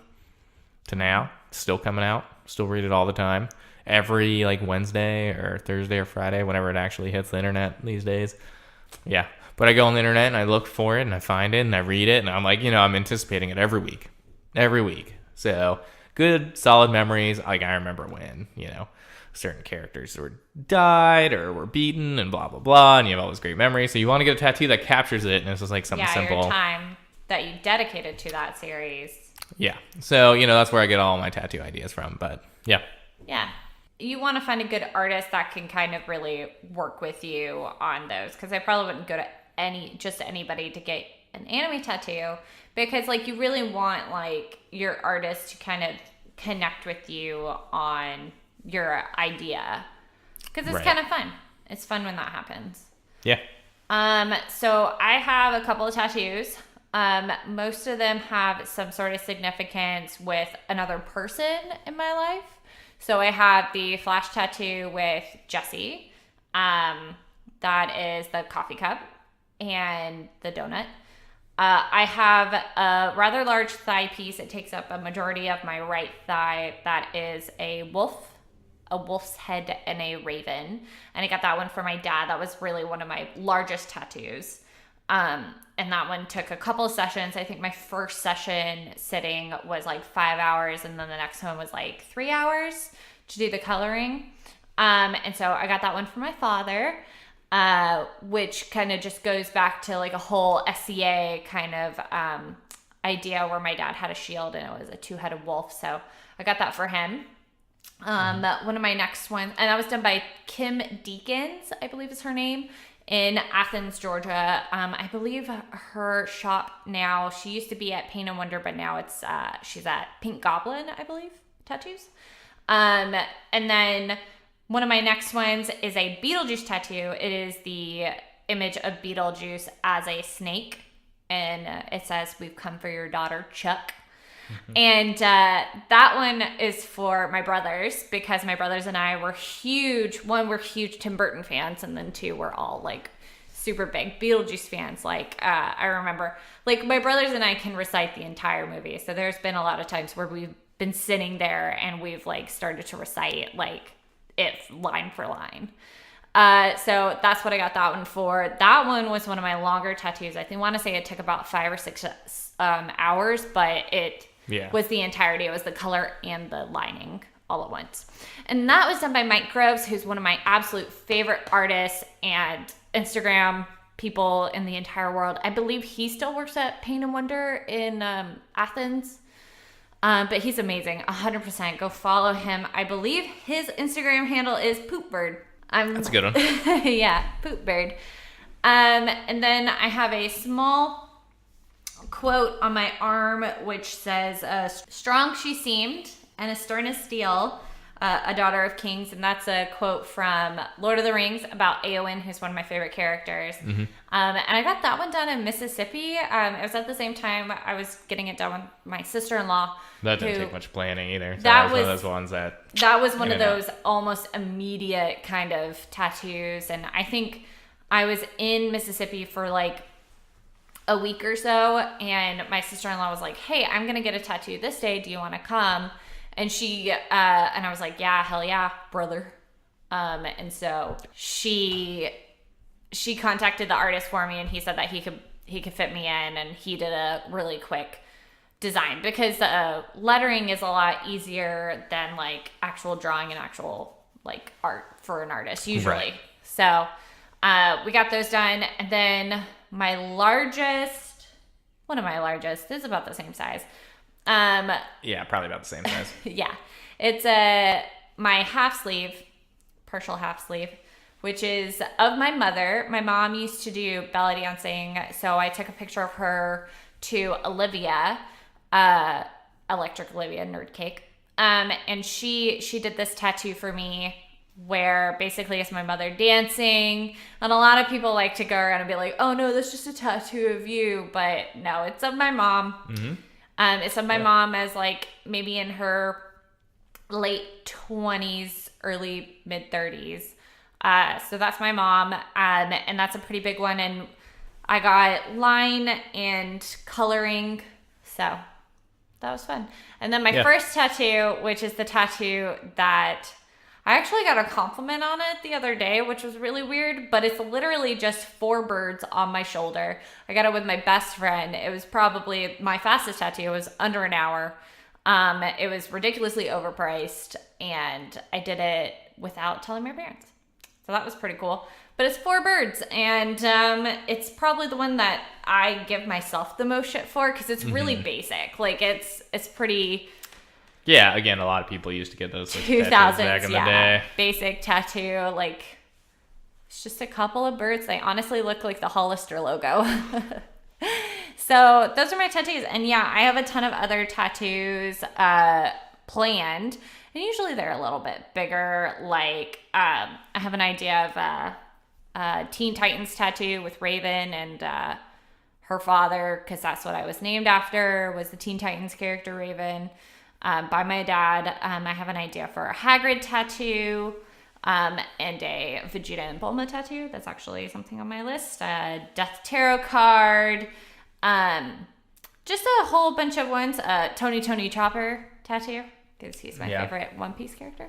to now. Still coming out. Still read it all the time. Every like Wednesday or Thursday or Friday, whenever it actually hits the internet these days. Yeah. But I go on the internet and I look for it and I find it and I read it and I'm like, you know, I'm anticipating it every week. Every week. So good, solid memories. Like I remember when, you know, certain characters were died or were beaten and blah, blah, blah. And you have all those great memories. So you want to get a tattoo that captures it. And it's just like something simple. Your time that you dedicated to that series. Yeah. So, you know, that's where I get all my tattoo ideas from. But yeah. Yeah. You want to find a good artist that can kind of really work with you on those. Because I probably wouldn't go to anybody to get an anime tattoo, because like you really want like your artist to kind of connect with you on your idea, because it's kind of fun. It's fun when that happens. Yeah. So I have a couple of tattoos. Most of them have some sort of significance with another person in my life. So I have the flash tattoo with Jessie. That is the coffee cup and the donut. I have a rather large thigh piece. It takes up a majority of my right thigh. That is a wolf's head and a raven. And I got that one for my dad. That was really one of my largest tattoos. And that one took a couple of sessions. I think my first session sitting was like 5 hours. And then the next one was like 3 hours to do the coloring. And so I got that one for my father. Which kind of just goes back to like a whole SCA kind of idea where my dad had a shield and it was a 2-headed wolf. So I got that for him. One of my next ones, and that was done by Kim Deakins, I believe is her name, in Athens, Georgia. I believe her shop now, she used to be at Paint and Wonder, but now it's she's at Pink Goblin, I believe, tattoos. And then one of my next ones is a Beetlejuice tattoo. It is the image of Beetlejuice as a snake. And it says, "We've come for your daughter, Chuck." And that one is for my brothers, because my brothers and I were huge. One, we're huge Tim Burton fans. And then two, we're all like super big Beetlejuice fans. Like I remember, like my brothers and I can recite the entire movie. So there's been a lot of times where we've been sitting there and we've like started to recite like it's line for line. So that's what I got that one for. That one was one of my longer tattoos. I want to say it took about 5 or 6 hours, but it was the entirety. It was the color and the lining all at once. And that was done by Mike Groves, who's one of my absolute favorite artists and Instagram people in the entire world. I believe he still works at Paint and Wonder in Athens. But he's amazing. 100%. Go follow him. I believe his Instagram handle is Poopbird. That's a good one. Yeah, Poopbird. And then I have a small quote on my arm which says, "Strong she seemed, and as stern as steel, a daughter of kings." And that's a quote from Lord of the Rings about Éowyn, who's one of my favorite characters. And I got that one done in Mississippi. It was at the same time I was getting it done with my sister-in-law. That didn't take much planning either. So that was one of those ones that was one of those almost immediate kind of tattoos. And I think I was in Mississippi for like a week or so, and my sister-in-law was like, "Hey, I'm gonna get a tattoo this day. Do you want to come?" And she and I was like, "Yeah, hell yeah, brother." And so she contacted the artist for me, and he said that he could fit me in, and he did a really quick design, because lettering is a lot easier than like actual drawing and actual like art for an artist usually. Right. So we got those done, and then one of my largest is about the same size. Yeah, probably about the same size. Yeah, it's a my half sleeve, partial half sleeve, which is of my mother. My mom used to do belly dancing, so I took a picture of her to Olivia, Electric Olivia, Nerd Cake. And she did this tattoo for me where basically it's my mother dancing. And a lot of people like to go around and be like, oh no, that's just a tattoo of you. But no, it's of my mom. Mm-hmm. It's of my mom as like maybe in her late 20s, early mid 30s. So that's my mom. And that's a pretty big one. And I got line and coloring. So that was fun. And then my first tattoo, which is the tattoo that I actually got a compliment on it the other day, which was really weird, but it's literally just 4 birds on my shoulder. I got it with my best friend. It was probably my fastest tattoo. It was under an hour. It was ridiculously overpriced, and I did it without telling my parents. So that was pretty cool. But it's 4 birds, and it's probably the one that I give myself the most shit for because it's really basic. Like, it's pretty... Yeah, again, a lot of people used to get those 2000s, back in the day. Basic tattoo, like, it's just a couple of birds. They honestly look like the Hollister logo. So those are my tattoos. And yeah, I have a ton of other tattoos planned. And usually they're a little bit bigger. Like, I have an idea of a Teen Titans tattoo with Raven and her father, because that's what I was named after, was the Teen Titans character Raven. By my dad. I have an idea for a Hagrid tattoo and a Vegeta and Bulma tattoo. That's actually something on my list. A Death Tarot card. Just a whole bunch of ones. Tony Chopper tattoo, because he's my favorite One Piece character.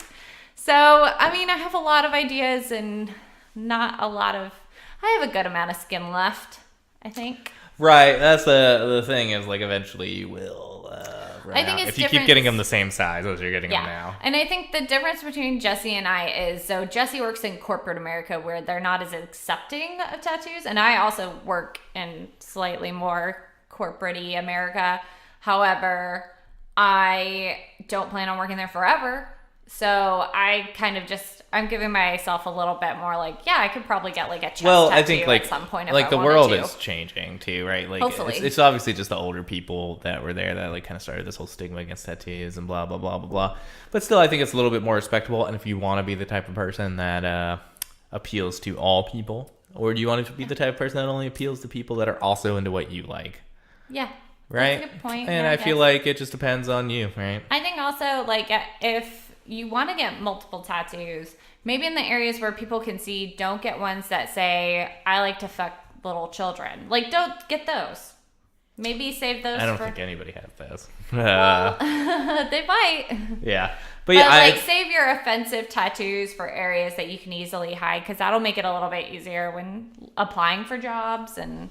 So, I mean, I have a lot of ideas and not a lot of... I have a good amount of skin left, I think. Right. That's the thing is, like, eventually you will... I think it's if you keep getting them the same size as you're getting them now. And I think the difference between Jesse and I is, so Jesse works in corporate America where they're not as accepting of tattoos, and I also work in slightly more corporate-y America. However, I don't plan on working there forever. So I kind of just, I'm giving myself a little bit more like, yeah, I could probably get like a chest tattoo I think, like, at some point if like I the wanted world to. is changing too, right? Like, Hopefully. it's obviously just the older people that were there that like kind of started this whole stigma against tattoos and blah blah blah blah blah. But still, I think it's a little bit more respectable. And if you want to be the type of person that appeals to all people, or do you want to be the type of person that only appeals to people that are also into what you like? Yeah. Right. That's a good point. And I feel like it just depends on you, right? I think also, like, if you want to get multiple tattoos, maybe in the areas where people can see, don't get ones that say, I like to fuck little children. Like, don't get those. Maybe save those I don't think anybody has those. Well, they might. Yeah. But yeah, save your offensive tattoos for areas that you can easily hide, because that'll make it a little bit easier when applying for jobs and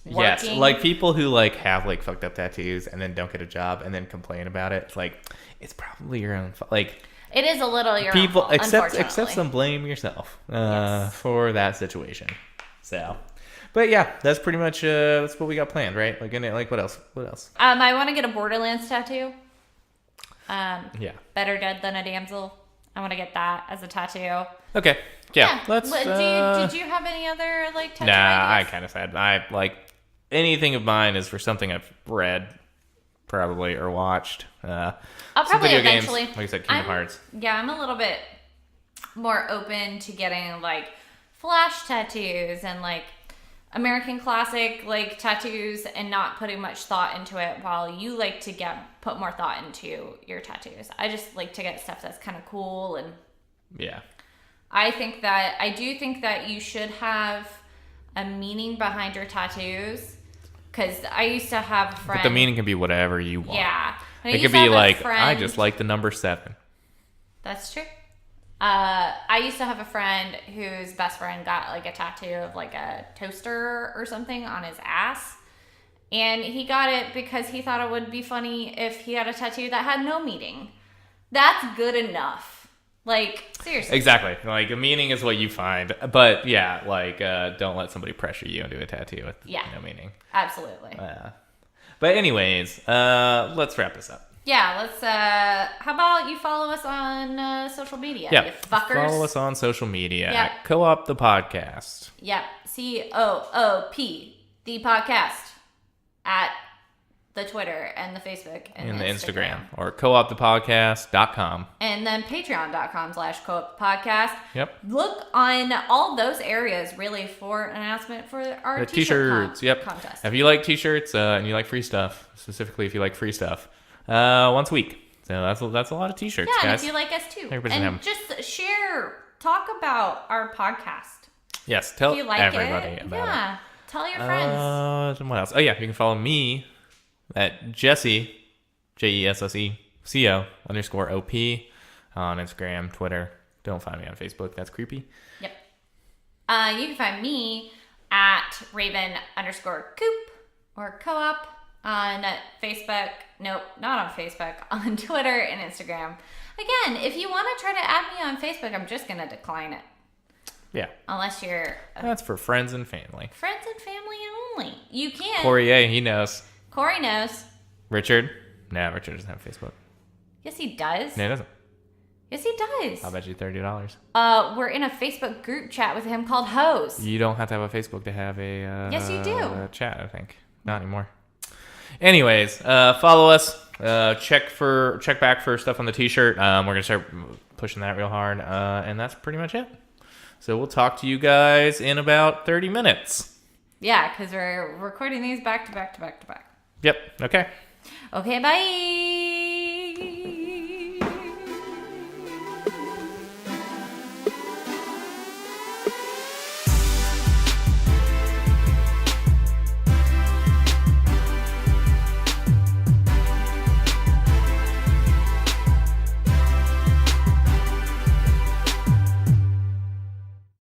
working. Yes, like people who like have like fucked up tattoos and then don't get a job and then complain about it. It's like, it's probably your own fault. Like, it is a little your people own fault, accept some blame yourself for that situation. So, but yeah, that's pretty much that's what we got planned, right? Like what else? I want to get a Borderlands tattoo. Better dead than a damsel. I want to get that as a tattoo. Okay. Yeah. Let's. Did you have any other like tattoo I ideas? kind of said I like anything of mine is for something I've read, probably, or watched. I'll probably video eventually. Games, like I said, Kingdom Hearts. Yeah, I'm a little bit more open to getting like flash tattoos and like American classic like tattoos and not putting much thought into it, while you like to put more thought into your tattoos. I just like to get stuff that's kind of cool, and yeah. I do think that you should have a meaning behind your tattoos, because I used to have a friend. But the meaning can be whatever you want. Yeah. It could be like, I just like the number 7. That's true. I used to have a friend whose best friend got like a tattoo of like a toaster or something on his ass. And he got it because he thought it would be funny if he had a tattoo that had no meaning. That's good enough. Like, seriously. Exactly. Like, a meaning is what you find. But yeah, like, don't let somebody pressure you into a tattoo with no meaning. Absolutely. But anyways, let's wrap this up. Yeah, let's, how about you follow us on social media, Yeah, you fuckers? follow us on social media Yep. at Co-op the Podcast. Yep, COOP, the podcast, at the Twitter and the Facebook and the Instagram. Or coopthepodcast.com. And then patreon.com/coopodcast. Yep. Look on all those areas, really, for an announcement for our The t-shirt t-shirts, contest. If you like t-shirts and you like free stuff, specifically if you like free stuff, once a week. So that's a lot of t-shirts, yeah, guys. and if you like us too. Everybody should have And just share, talk about our podcast. Yes, tell If you like everybody it, about yeah. Tell your friends. And what else? Oh yeah, you can follow me at Jesse, JESSECO_OP on Instagram, Twitter. Don't find me on Facebook. That's creepy. Yep. You can find me at Raven_Coop or Co-op on Facebook. Nope, not on Facebook. On Twitter and Instagram. Again, if you want to try to add me on Facebook, I'm just going to decline it. Yeah. Unless you're... That's for friends and family. Friends and family only. You can. Corey, he knows. Corey knows. Richard? Nah, Richard doesn't have Facebook. Yes, he does. No, he doesn't. Yes, he does. I'll bet you $30. We're in a Facebook group chat with him called Hose. You don't have to have a Facebook to have a Yes, you do. Chat, I think. Not anymore. Anyways, follow us. Check back for stuff on the t-shirt. We're gonna start pushing that real hard, and that's pretty much it. So we'll talk to you guys in about 30 minutes. Yeah, because we're recording these back to back to back to back. Yep. Okay. Okay, bye.